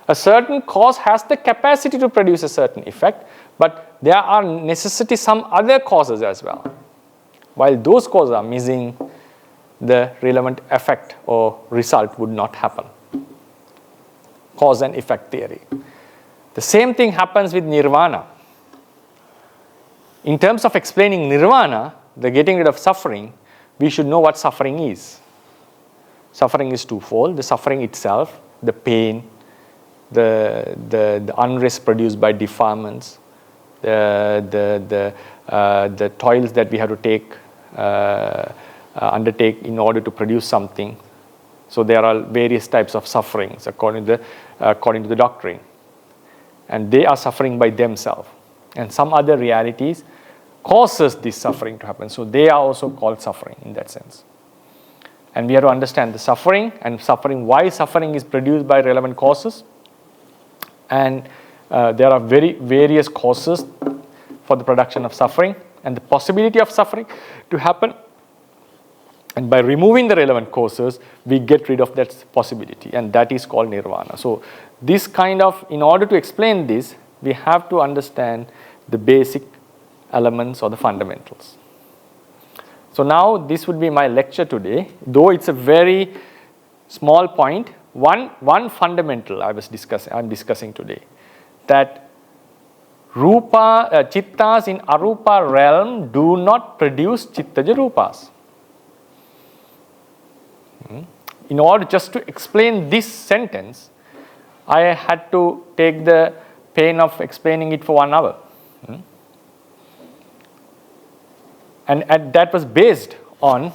A certain cause has the capacity to produce a certain effect, but there are some other causes as well. While those causes are missing, the relevant effect or result would not happen. Cause and effect theory. The same thing happens with nirvana. In terms of explaining nirvana, the getting rid of suffering, we should know what suffering is. Suffering is twofold: the suffering itself, the pain, the unrest produced by defilements, the toils that we have to undertake in order to produce something. So there are various types of sufferings according to the doctrine, and they are suffering by themselves. And some other realities causes this suffering to happen. So they are also called suffering in that sense. And we have to understand the suffering and why suffering is produced by relevant causes. And there are various causes for the production of suffering and the possibility of suffering to happen. And by removing the relevant causes, we get rid of that possibility, and that is called nirvana. So this in order to explain this, we have to understand the basic elements or the fundamentals. So now this would be my lecture today, though it's a very small point. One fundamental I'm discussing today, that chittas in arupa realm do not produce chittaja rupas. In order just to explain this sentence, I had to take the pain of explaining it for 1 hour. And that was based on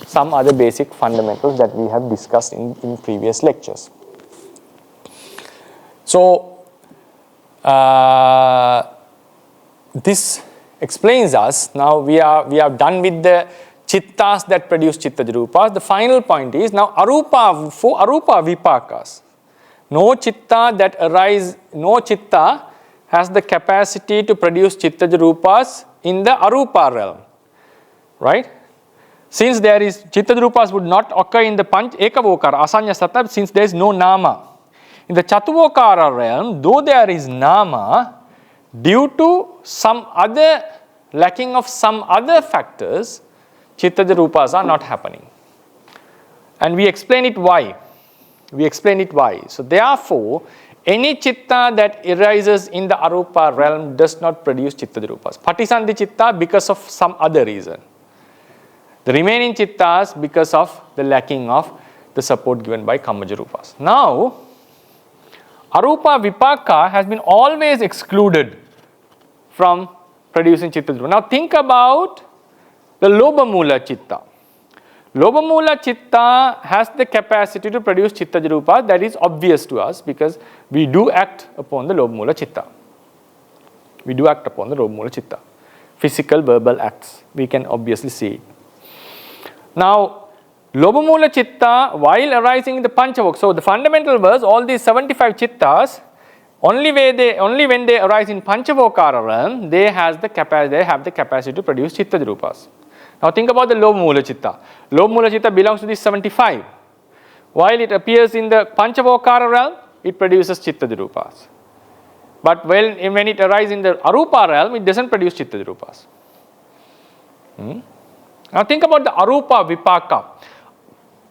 some other basic fundamentals that we have discussed in previous lectures. So, this explains us. Now we are done with the chittas that produce chittaja rupas. The final point is now for arupa vipakas. No chitta has the capacity to produce chittaja rupas in the arupa realm. Right? Since there is chittaja rupas would not occur in the ekavokara, asanya sata, since there is no nama. In the chatuvokara realm, though there is nama, due to some other lacking of some other factors, chittaja rupas are not happening. And we explain it why. So therefore, any chitta that arises in the arupa realm does not produce chittaja rupas. Patisandhi chitta because of some other reason. The remaining chittas because of the lacking of the support given by kammaja rupas. Now, arupa vipaka has been always excluded from producing chittaja rupas. Now think about the lobha mula chitta. Lobha mula chitta has the capacity to produce chittaja rupas. That is obvious to us because we do act upon the lobha mula chitta. Physical, verbal acts. We can obviously see it. Now, lobha mula chitta, while arising in the panchavok, so the fundamental verse, all these 75 chittas, only when they arise in panchavokara realm, they have the capacity to produce chittaja rupas. Now think about the lobha mula chitta. Lobha mula chitta belongs to these 75. While it appears in the panchavokara realm, it produces chittaja rupas. But when it arises in the arupa realm, it doesn't produce chittaja rupas. Now think about the arupa vipaka.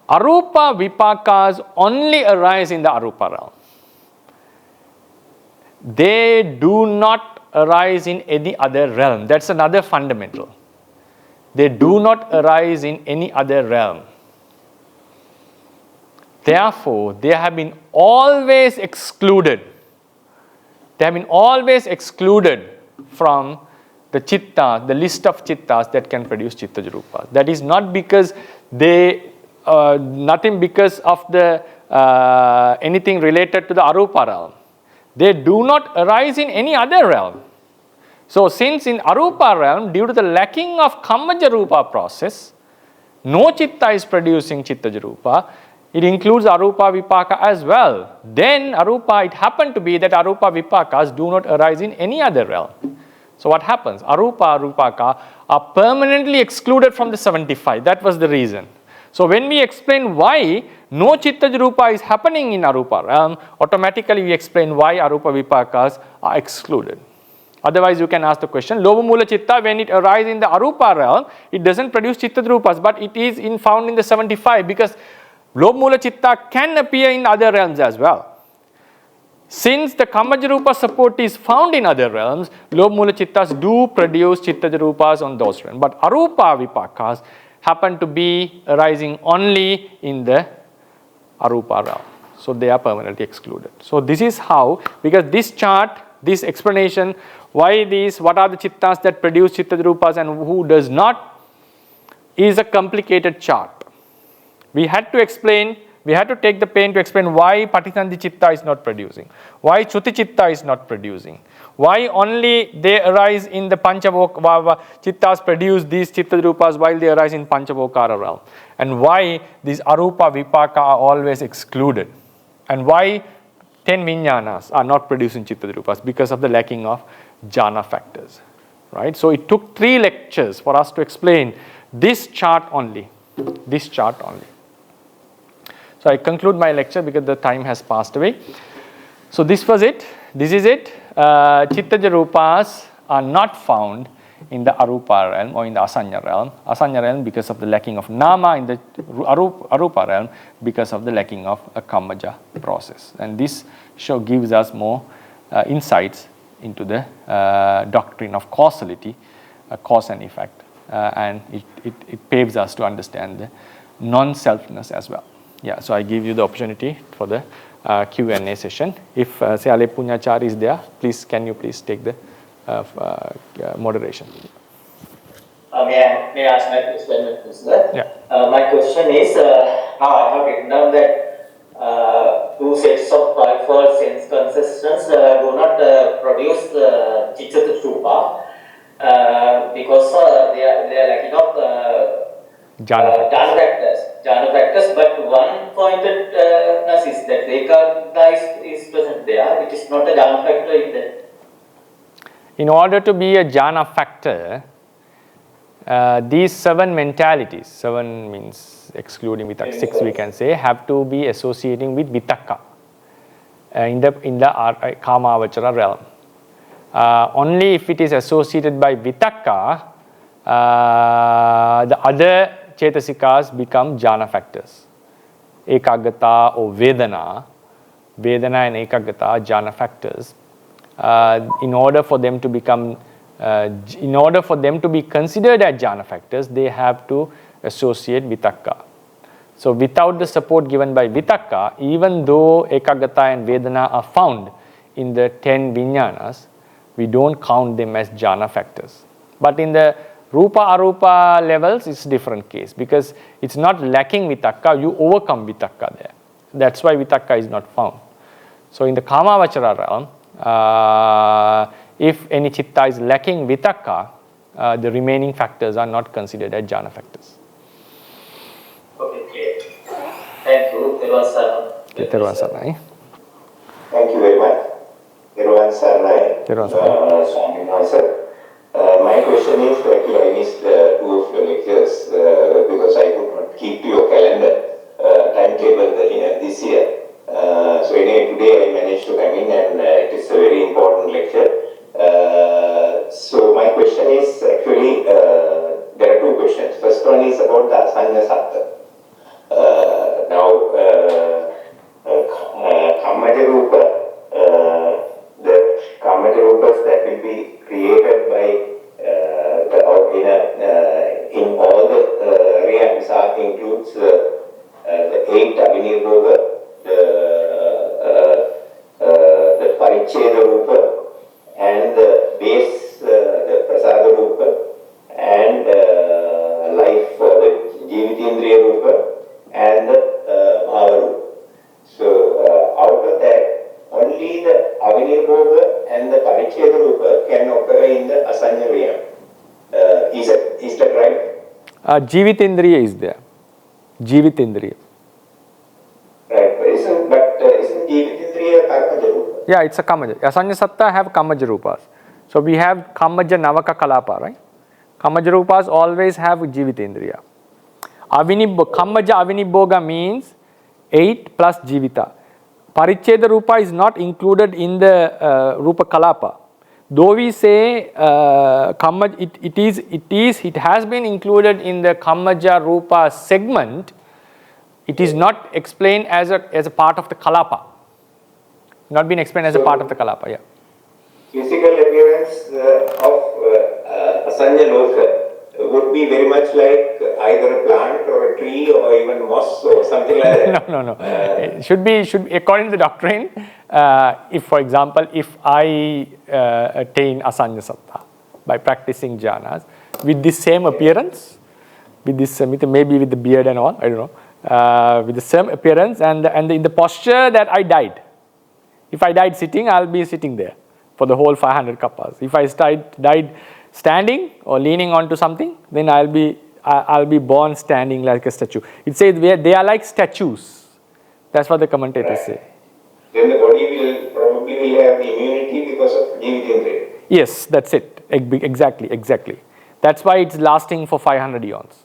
Arupa vipakas only arise in the arupa realm. They do not arise in any other realm. That's another fundamental. They do not arise in any other realm. Therefore, they have been always excluded. They have been always excluded from the chitta, the list of chittas that can produce chittaja rupas. That is not because nothing because of the anything related to the arupa realm. They do not arise in any other realm. So since in arupa realm, due to the lacking of kammaja rupa process, no chitta is producing chittaja rupa, it includes arupa vipaka as well. Then it happened to be that arupa vipakas do not arise in any other realm. So what happens? Arupa, arupaka are permanently excluded from the 75. That was the reason. So when we explain why no chittaja rupa is happening in arupa realm, automatically we explain why arupa vipakas are excluded. Otherwise, you can ask the question, Lobha Mula Chitta, when it arises in the Arupa realm, it doesn't produce Chitta Rupas, but it is found in the 75 because Lobha Mula Chitta can appear in other realms as well. Since the Kammaja Rupa support is found in other realms, Lobha Mula Chittas do produce Chitta Rupas on those realms. But Arupa Vipakas happen to be arising only in the Arupa realm. So they are permanently excluded. So this is how, because this chart, this explanation, why these, what are the Chittas that produce Chitta Rupas and who does not, is a complicated chart. We had to explain, we had to take the pain to explain why Patisandhi Chitta is not producing, why Chuti Chitta is not producing, why only they arise in the Panchavokara, Chittas produce these Chitta Rupas while they arise in Panchavokara realm, and why these Arupa Vipaka are always excluded, and why 10 Vijnanas are not producing Chitta Rupas because of the lacking of jhana factors, right? So it took 3 lectures for us to explain this chart only, this chart only. So I conclude my lecture because the time has passed away. So this was it, this is it. Chittaja Rupas are not found in the Arupa realm or in the Asanya realm. Asanya realm because of the lacking of Nama, in the Arupa realm because of the lacking of a Kammaja process. And this gives us more insights into the doctrine of causality, cause and effect, and it paves us to understand the non-selfness as well. Yeah, so I give you the opportunity for the Q&A session. If Sayale Punyachari is there, please, can you please take the moderation? May I ask my question, sir? Yeah. My question is, now I have written down that 2 sets of fivefold sense consciousness do not produce Chitta Rupa because they are lacking of jhana factors, but one pointedness is that Ekagata is present there, which is not a jhana factor in that. In order to be a jhana factor, these 7 mentalities, 7 means excluding vitakka, 6 we can say, have to be associating with vitakka in the Kamavachara realm. Only if it is associated by vitakka, the other Chetasikas become jhana factors. Ekagata or Vedana and Ekagata are jhana factors. In order for them to become, in order for them to be considered as jhana factors, they have to associate vitakka. So without the support given by vitakka, even though Ekagata and Vedana are found in the 10 Vijnanas, we don't count them as jhana factors. But in the Rupa Arupa levels, it's a different case because it's not lacking vitakka, you overcome vitakka there. That's why vitakka is not found. So in the Kamavachara realm, if any chitta is lacking vitakka, the remaining factors are not considered as jhana factors. Okay, thank you. Theravada Saranai. Thank you very much. Theravada Saranai. Swami Master. My question is, actually I missed 2 of your lectures because I could not keep to your calendar timetable this year. So anyway, today I managed to come in and it is a very important lecture. So my question is actually, there are 2 questions. First one is about the Asanya Satta. Now, Kammaja Rupa, the Kammaja Rupas that will be created by in all the realms includes the 8 Abhinirboga, the Paricheda Rupa, and the base, the Prasada Rupa, and life, the Jivitindriya Rupa, and the Bhava Rupa. So out of that, only the Abhinirboga and the Paricheda Rupa can occur in the Asanya realm. Is that right? Jivitindriya is there. Jivitindriya. Right, but isn't Jivitindriya Kammaja Rupa? Yeah, it's a Kammaja. Asanya Satta have Kammaja Rupas. So we have Kammaja Navaka Kalapa, right? Kammaja Rupas always have Jivitindriya. Kammaja Avinibhoga means 8 plus Jivita. Paricheda Rupa is not included in the Rupa Kalapa. though we say Kamma, it has been included in the Kammaja Rūpa segment, it is not explained as a part of the Kalapa. Not been explained as a part of the Kalapa, yeah. Physical appearance of Asanya Loka would be very much like either a plant or a tree or even moss or something like that. No. It should be according to the doctrine. If, for example, if I attain Asanya Sattva by practicing jhanas with this same appearance, with this maybe with the beard and all, I don't know, with the same appearance and in the posture that I died. If I died sitting, I'll be sitting there for the whole 500 kappas. If I died standing or leaning onto something, then I'll be born standing like a statue. It says they are like statues. That's what the commentators say. Then the body will probably have immunity because of Jivitindriya. Yes, that's it. Exactly. That's why it's lasting for 500 eons.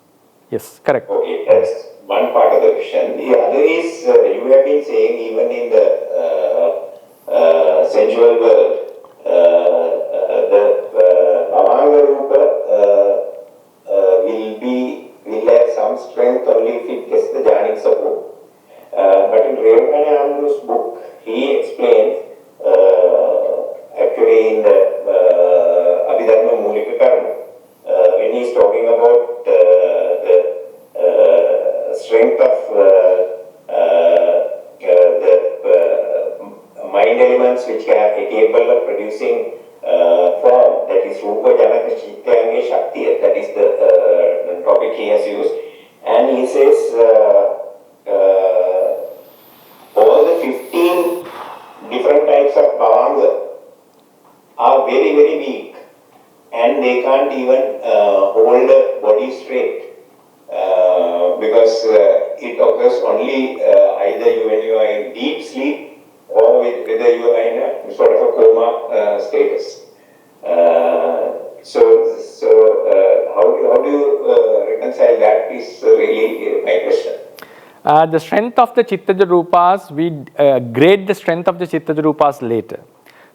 Yes, correct. Okay, that's one part of the question. The other is, you have been saying even in the sensual world, the Bhavanga Rūpa will have some strength only if it gets the jhanic support. But in Revakananda's book, he explains, actually in the Abhidharma Mulika Karma, when he is talking about the strength of the mind elements which are capable of producing form, that is Rūpa Janaka Chittanga Shaktiya, that is the topic he has used. And he says all the 15 different types of Bhavanga are very, very weak and they can't even hold the body straight because it occurs only either when you are in deep sleep or whether you are in a sort of a coma status. How do you reconcile that is really my question. The strength of the Chittaja Rūpas, we grade the strength of the Chittaja Rūpas later.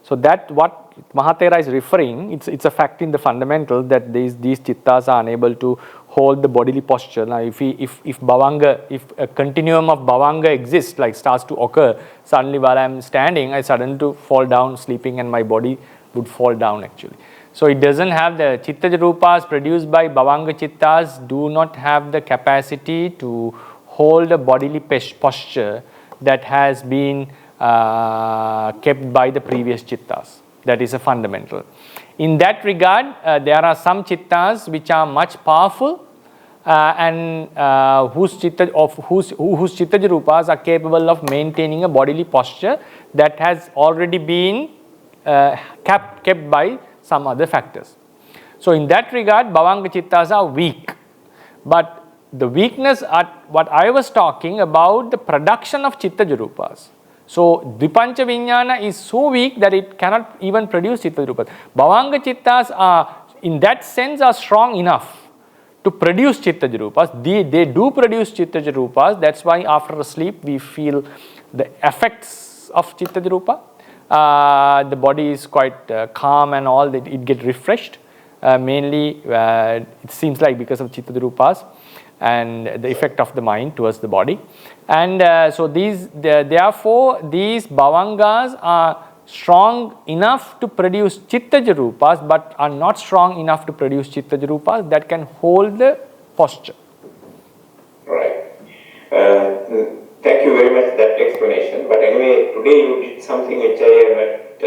So that what Mahathera is referring, it's a fact in the fundamental that these Chittas are unable to hold the bodily posture. Now if Bhavanga, if a continuum of Bhavanga exists, like starts to occur, suddenly while I am standing, I suddenly fall down sleeping and my body would fall down actually. So it doesn't have the Chittaja Rūpas produced by Bhavanga Chittas do not have the capacity to hold a bodily posture that has been kept by the previous Chittas. That is a fundamental. In that regard, there are some Chittas which are much powerful and whose Chittaja Rūpas are capable of maintaining a bodily posture that has already been kept by some other factors. So in that regard, Bhavanga Chittas are weak. But the weakness at what I was talking about, the production of Chittaja Rūpas. So Dvipancha Vijnana is so weak that it cannot even produce Chittaja Rūpas. Bhavanga Chittas are, in that sense, are strong enough to produce Chittaja Rūpas. They do produce Chittaja Rūpas. That's why after a sleep we feel the effects of Chittaja Rūpa. The body is quite calm and all, that it gets refreshed. Mainly it seems like because of Chittaja Rūpas and the effect of the mind towards the body. And so therefore these Bhavangas are strong enough to produce Chittaja Rūpas but are not strong enough to produce Chittaja Rūpas that can hold the posture. Right. Thank you very much for that explanation. But anyway, today you did something which I haven't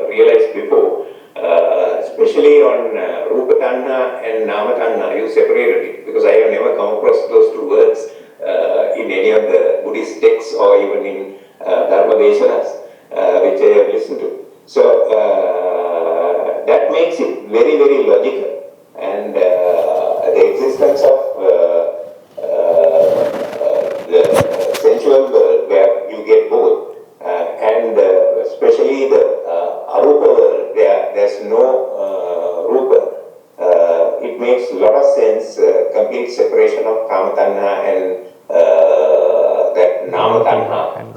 realized before. Especially on Rūpa Tanha and Nama Tanha, you separated it because I have never come across those two words in any of the Buddhist texts or even in Dharma Deshanas which I have listened to. So that makes it very, very logical, and the existence of the sensual world where you get both and especially the Arupa world, there's no Rūpa. It makes a lot of sense, complete separation of Kama Tanha and that Nama Tanha.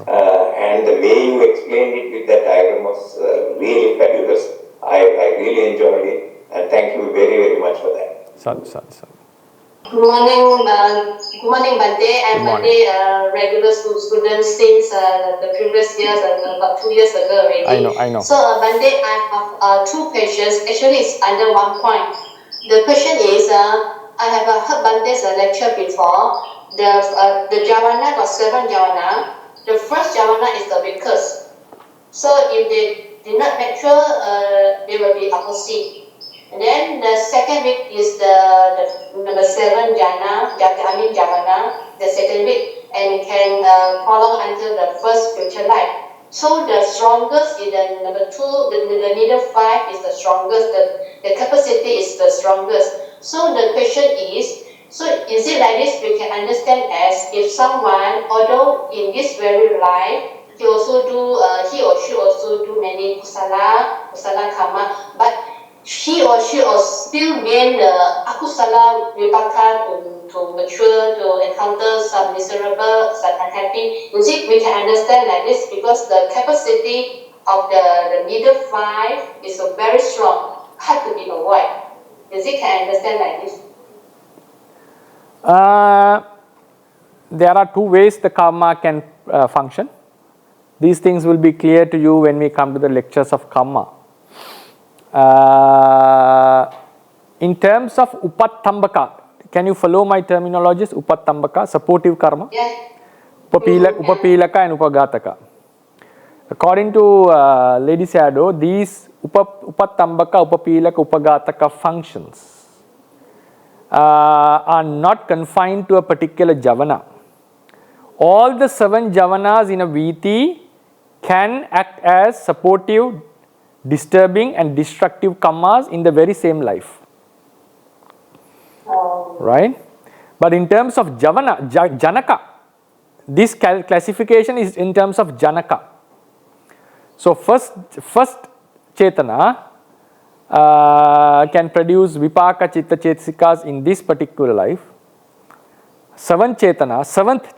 Good morning, Bante. I'm Bante, regular student since the previous years, about 2 years ago already. I know. So, Bante, I have 2 questions. Actually, it's under 1 point. The question is, I have heard Bante's lecture before. The Javana got 7 Javana. The first Javana is the weakest. So, if they did not mature, they will be opposite. And then the second week is the number 7 Javana, the second week, and it can follow until the first future life. So the strongest is the number 2, the middle 5 is the strongest, the capacity is the strongest. So the question is, so is it like this? We can understand as if someone, although in this very life, he or she also do many kusala karma, but he or she still gain the akusala vipaka to mature, to encounter some miserable, some unhappy. You see, we can understand like this because the capacity of the middle 5 is very strong, hard to be avoided. You see, can understand like this? There are 2 ways the karma can function. These things will be clear to you when we come to the lectures of karma. In terms of upattambaka, can you follow my terminologies? Upattambaka, supportive karma. Yeah. Upapilaka and upagataka. According to Lady Sayadaw, these upattambaka, upapilaka, upagataka functions are not confined to a particular javana. All the 7 javanas in a viti can act as supportive, disturbing and destructive karmas in the very same life. Right? But in terms of javana, janaka, this classification is in terms of janaka. So first chetana can produce vipaka chitta chetasikas in this particular life. 7th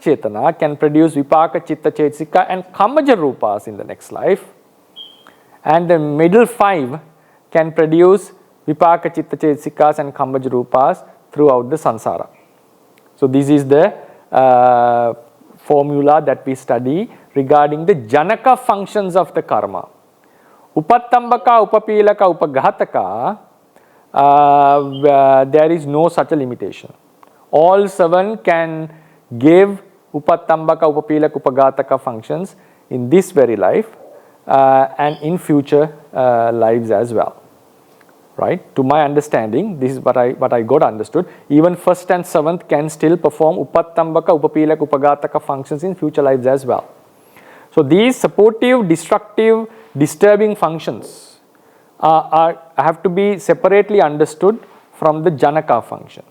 chetana can produce vipaka chitta chetasika and kamaja rupas in the next life. And the middle 5 can produce vipaka chitta chetasikas and kamaja rupas throughout the sansara. So this is the formula that we study regarding the janaka functions of the karma. Upattambaka, upapilaka, upaghataka, there is no such a limitation. All 7 can give upattambaka, upapilaka, upaghataka functions in this very life and in future lives as well. Right? To my understanding, this is what I got understood. Even 1st and 7th can still perform upattambaka, upapilaka, upaghataka functions in future lives as well. So these supportive, destructive, disturbing functions have to be separately understood from the janaka function.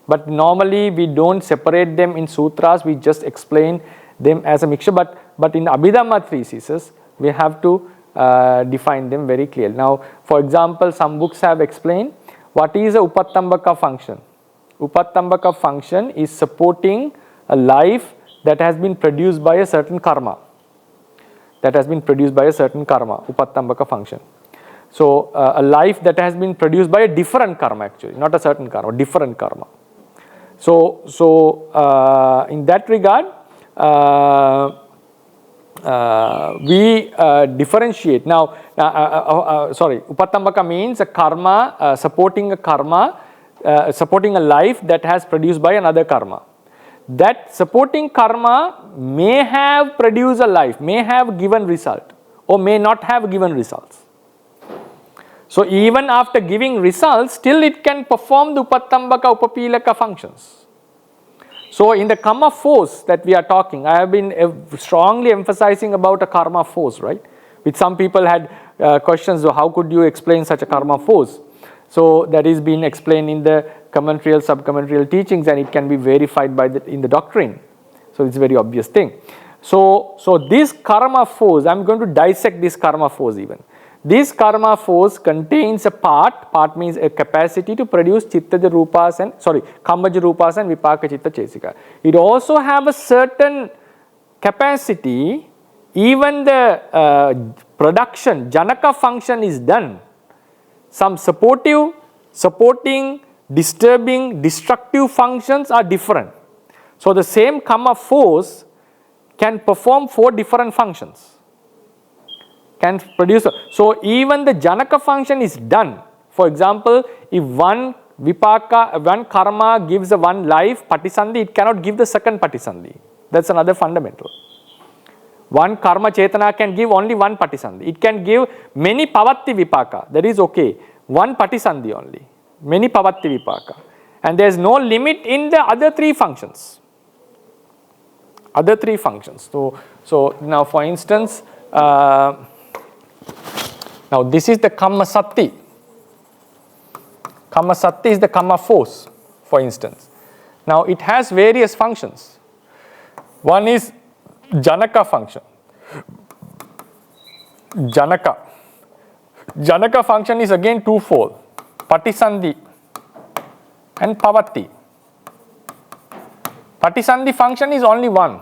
But normally we don't separate them in sutras, we just explain them as a mixture. But in Abhidhamma thesis, we have to define them very clearly. Now, for example, some books have explained what is a upattambaka function. Upattambaka function is supporting a life that has been produced by a certain karma. Upattambaka function. So, a life that has been produced by a different karma actually, not a certain karma, different karma. So in that regard, we differentiate. Now, upattambaka means a karma, supporting a life that has produced by another karma. That supporting karma may have produced a life, may have given result, or may not have given results. So even after giving results, still it can perform the upattambaka, upapilaka functions. So in the karma force that we are talking, I have been strongly emphasizing about a karma force, right? Which some people had questions, so how could you explain such a karma force? So that is being explained in the commentarial, sub-commentarial teachings, and it can be verified by in the doctrine. So it's a very obvious thing. So this karma force, I am going to dissect this karma force even. This karma force contains a part means a capacity to produce chittaja rupas and kamaja rupas and vipaka chitta chesika. It also have a certain capacity, even the production, janaka function is done. Some supporting disturbing, destructive functions are different. So the same karma force can perform 4 different functions. Can produce. So even the Janaka function is done. For example, if one vipaka, one karma gives a one life, patisandhi, it cannot give the second patisandhi. That's another fundamental. One karma chetana can give only one patisandhi. It can give many pavatti vipaka. That is okay. One patisandhi only. Many pavatti vipaka. And there is no limit in the other 3 functions. Other 3 functions. So now for instance, now this is the karma sati. Karma sati is the karma force, for instance. Now it has various functions. One is Janaka function. Janaka. Janaka function is again twofold. Patisandhi and pavatti. Patisandhi function is only one.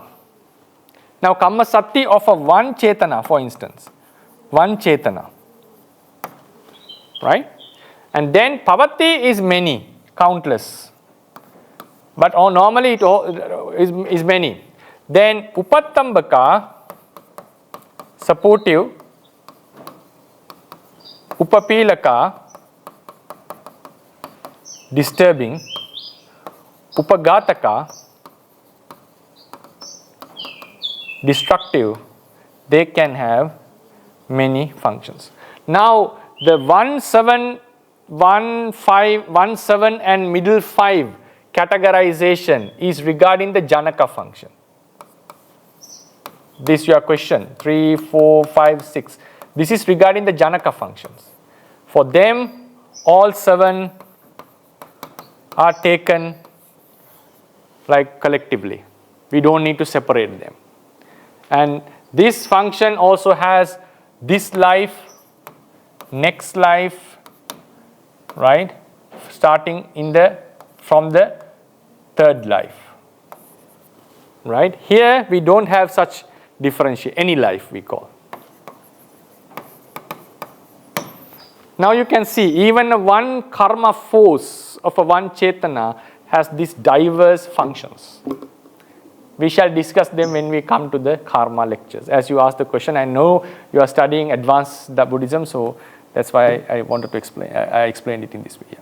Now karma sati of a one chetana, for instance. One chetana. Right? And then pavatti is many, countless. But normally it is many. Then upattambaka, supportive, upapilaka, disturbing, upagataka, destructive, they can have many functions. Now the 1, 7, 1, 5, 1, 7 and middle 5 categorization is regarding the Janaka function. This is your question, 3, 4, 5, 6. This is regarding the Janaka functions. For them, all 7 are taken like collectively. We don't need to separate them. And this function also has this life, next life, right? Starting from the 3rd life. Right? Here we don't have such differentiate, any life we call. Now you can see even one karma force of a one chetana has these diverse functions. We shall discuss them when we come to the karma lectures. As you asked the question, I know you are studying advanced Buddhism, so that's why I wanted to explain. I explained it in this way.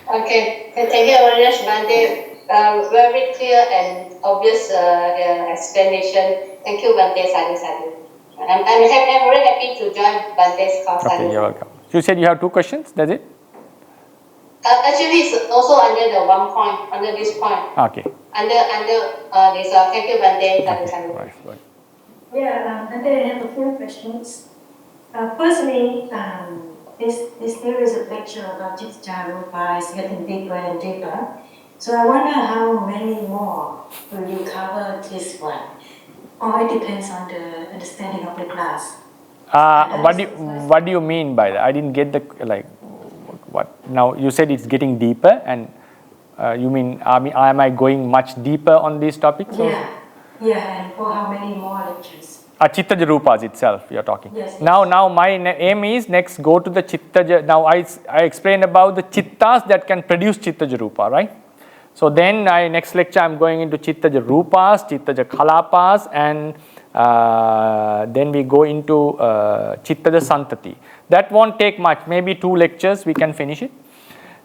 Okay, thank you very much, Bhante. Very clear and obvious explanation. Thank you, Bhante. Sadhu, sadhu. I'm very happy to join Bhante's class. Okay, you're welcome. You said you have 2 questions, that's it? Actually, it's also under the one point, under this point. Okay. Under this, thank you, Bhante. Sadhu, sadhu. Right. Yeah, and then I have a few questions. Firstly, this series of lecture about Chitta Rūpa is getting deeper and deeper. So I wonder how many more will you cover this one? Or it depends on the understanding of the class. What do you mean by that? I didn't get what? Now you said it's getting deeper, and you mean am I going much deeper on these topics? Yeah, and for how many more lectures? Chittaja Rūpas itself you are talking. Yes. Now my aim is next go to the Chittaja. Now I explained about the Chittas that can produce Chittaja Rūpa, right? So then next lecture I'm going into Chittaja Rūpas, Chittaja Kalapas, and then we go into Chittaja Santati. That won't take much, maybe 2 lectures we can finish it.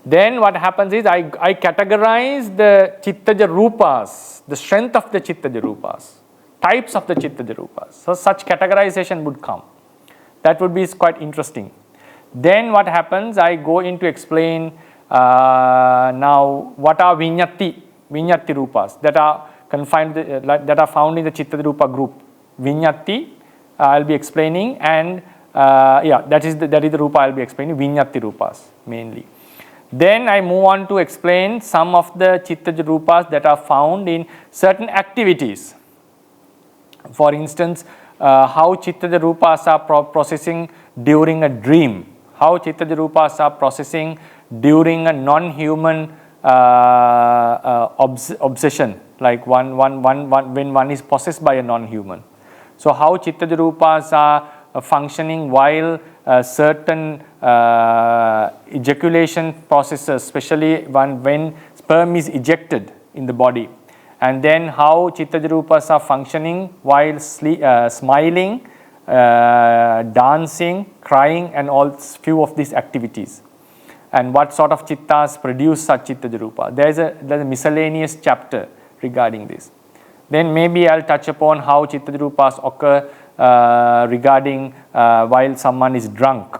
Then what happens is I categorize the Chittaja Rūpas, the strength of the Chittaja Rūpas, types of the Chittaja Rūpas. So such categorization would come. That would be quite interesting. Then what happens, I go into explain now what are Vinyati Rūpas that are confined, that are found in the Chittaja Rūpa group. Vinyati I'll be explaining, and that is the Rūpa I'll be explaining, Vinyati Rūpas mainly. Then I move on to explain some of the Chittaja Rūpas that are found in certain activities. For instance, how Chittaja Rūpas are processing during a dream, how Chittaja Rūpas are processing during a non-human obsession, like when one is possessed by a non-human. So how Chittaja Rūpas are functioning while certain ejaculation processes, especially when sperm is ejected in the body, and then how Chittaja Rupas are functioning while smiling, dancing, crying, and all few of these activities, and what sort of chittas produce such Chittaja Rupa. There's a miscellaneous chapter regarding this. Then maybe I'll touch upon how Chittaja Rupas occur regarding while someone is drunk.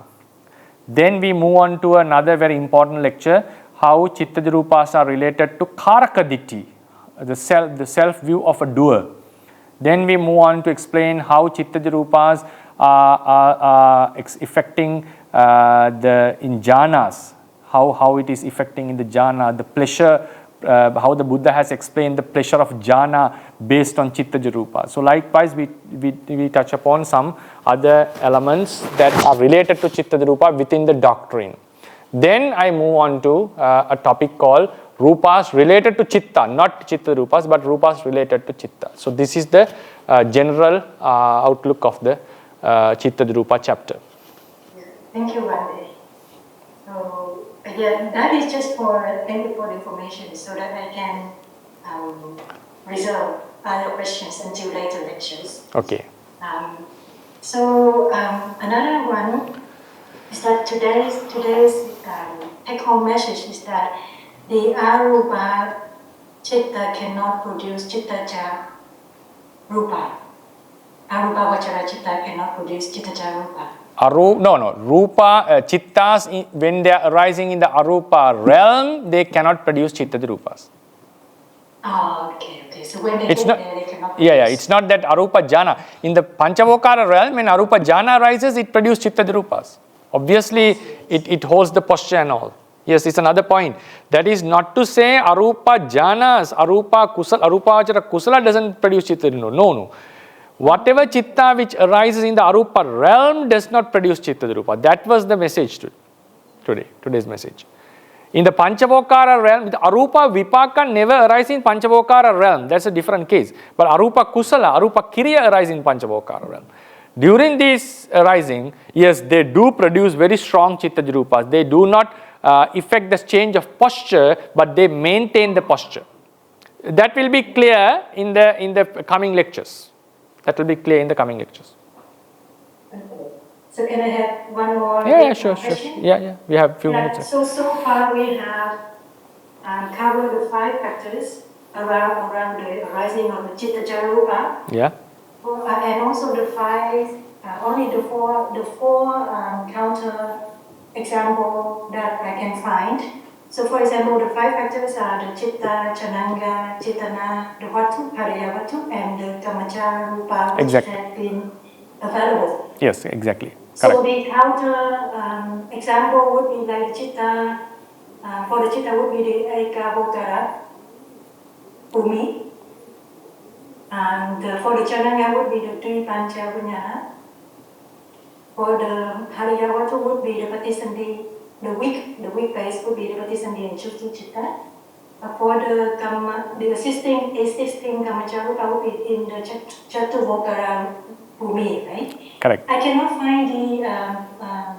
Then we move on to another very important lecture, how Chittaja Rupas are related to Karakaditti, the self view of a doer. Then we move on to explain how Chittaja Rupas are affecting in jhanas, how it is affecting in the jhana, the pleasure, how the Buddha has explained the pleasure of jhana based on Chittaja Rupa. So likewise, we touch upon some other elements that are related to Chittaja Rupa within the doctrine. Then I move on to a topic called Rupas related to Chitta, not Chitta Rupas, but Rupas related to Chitta. So this is the general outlook of the Chittaja Rupa chapter. Thank you, Vande. So again, that is just for, thank you for the information so that I can reserve other questions until later lectures. Okay. Another one is that today's take-home message is that the arupa chitta cannot produce chittaja rupa. Arupa vachara chitta cannot produce chittaja rupa. Rupa, chittas, when they are arising in the arupa realm, they cannot produce Chittaja Rupas. Okay. So when they get there, they cannot produce. Yeah, it's not that arupa jhana. In the Panchavokara realm, when arupa jhana arises, it produces Chittaja Rupas. Obviously, it holds the posture and all. Yes, it's another point. That is not to say arupa jhanas, arupa vachara kusala doesn't produce Chittaja. No. Whatever chitta which arises in the arupa realm does not produce Chittaja Rupa. That was the message today's message. In the Panchavokara realm, the arupa vipaka never arises in Panchavokara realm. That's a different case. But arupa kusala, arupa kriya arises in Panchavokara realm. During this arising, yes, they do produce very strong Chittaja Rupas. They do not effect the change of posture, but they maintain the posture. That will be clear in the coming lectures. So can I have one more? Yeah, sure. Yeah. We have a few minutes. So far we have covered the 5 factors around the arising of the Chittaja Rupa. Yeah. And also the 4 counter example that I can find. So for example, the 5 factors are the Chitta, Chananga, Chitana, the Vatu, Hariya Vatu, and the Kamacha Rupa, which Exactly. have been available. Yes, exactly. So Correct. the counter example would be like Chitta, for the Chitta would be the Ekavotara, Umi, and for the Chananga would be the Tri Pancha Vinyana. For the Hariya Vatu would be the Patisandhi, the weak base would be the Patisandhi and Chuti Chitta. For the assisting Kamacharupa would be in the Chatuvokara Bhumi, right? Correct. I cannot find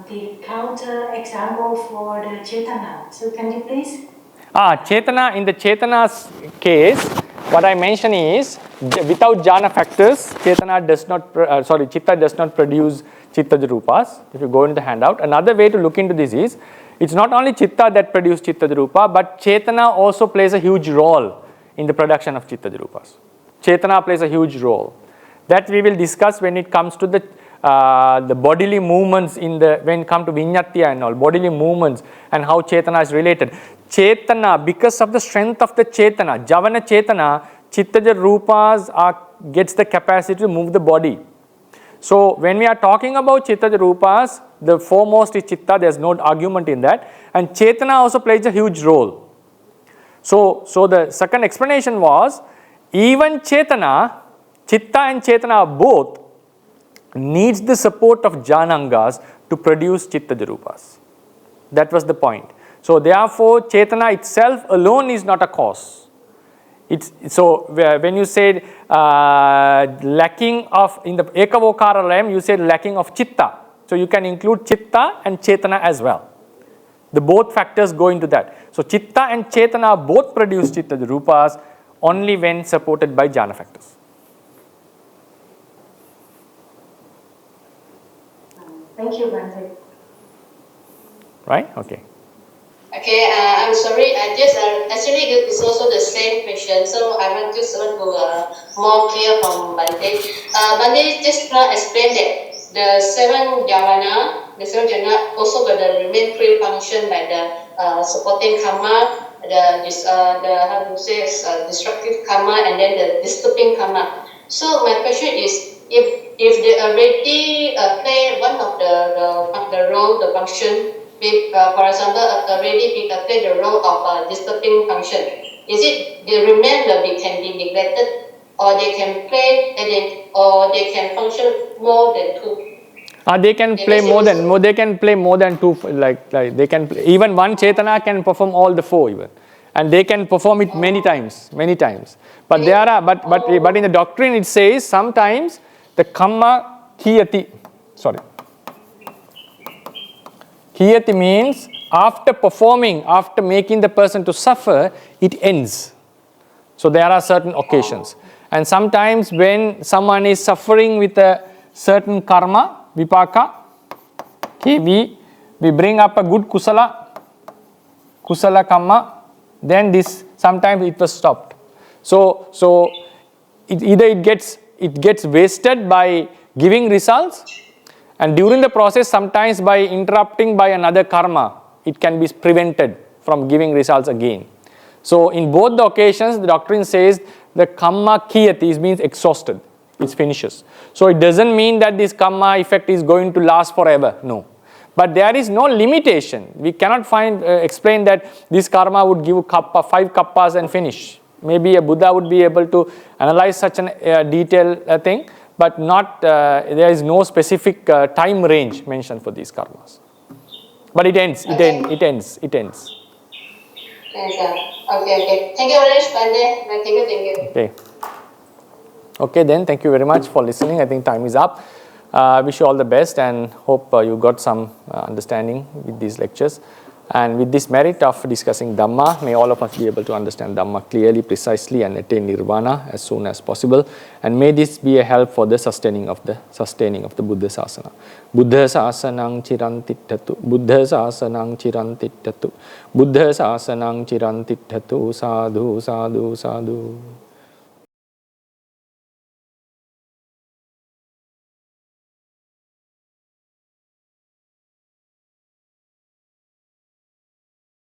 the counter example for the Chetana. So can you please? Chetana, in the Chetana's case, what I mention is, without jhana factors, Chitta does not produce Chittaja Rupas. If you go into the handout, another way to look into this is, it's not only Chitta that produces Chittaja Rupa, but Chetana also plays a huge role in the production of Chittaja Rupas. Chetana plays a huge role. That we will discuss when it comes to the bodily movements when it comes to Vinyatya and all, bodily movements and how Chetana is related. Chetana, because of the strength of the Chetana, Javana Chetana, Chittaja Rupas gets the capacity to move the body. So when we are talking about Chittaja Rupas, the foremost is Chitta, there's no argument in that. And Chetana also plays a huge role. So the second explanation was, even Chetana, Chitta and Chetana both needs the support of Jnanangas to produce Chittaja Rupas. That was the point. So therefore, Chetana itself alone is not a cause. So when you said lacking of, in the Ekavokara realm, you said lacking of Chitta. So you can include chitta and chetana as well. The both factors go into that. So chitta and chetana both produce chitta rupas only when supported by jhana factors. Thank you, Bhante. Right? Okay. Okay, I'm sorry. I just actually it's also the same question, so I want to more clear from Bhante. Bhante just explain that the seven jhana also got the remain three function like the supporting karma, the how to say destructive karma, and then the disturbing karma. So my question is, if they already play one of the role, the function. For example, already play the role of disturbing function. Is it they remain they can be neglected, or they can play or they can function more than two? They can play they can play more than two, like they can play, even one chetana can perform all the four even, and they can perform it many times. But but in the doctrine it says sometimes the kamma kiyati. Kiyati means after performing, after making the person to suffer, it ends. So there are certain occasions. And sometimes when someone is suffering with a certain karma, vipaka, okay, we bring up a good kusala karma, then this sometimes it was stopped. So either it gets wasted by giving results, and during the process, sometimes by interrupting by another karma, it can be prevented from giving results again. So in both the occasions, the doctrine says the kamma kiyati means exhausted. It finishes. So it doesn't mean that this karma effect is going to last forever. No. But there is no limitation. We cannot explain that this karma would give 5 kappas and finish. Maybe a Buddha would be able to analyze such a detailed thing. But not there is no specific time range mentioned for these karmas. But it ends. Okay. It ends. Okay. Thank you very much, Bhante. Thank you. Okay, then thank you very much for listening. I think time is up. Wish you all the best and hope you got some understanding with these lectures. And with this merit of discussing Dhamma, may all of us be able to understand Dhamma clearly, precisely, and attain Nirvana as soon as possible. And may this be a help for the sustaining of the Buddha Sasana. Buddha Sasanang Chirantitthatu. Buddha Sasanang Chirantitthatu. Buddha Sasanang Chirantitthatu. Sadhu, sadhu, sadhu.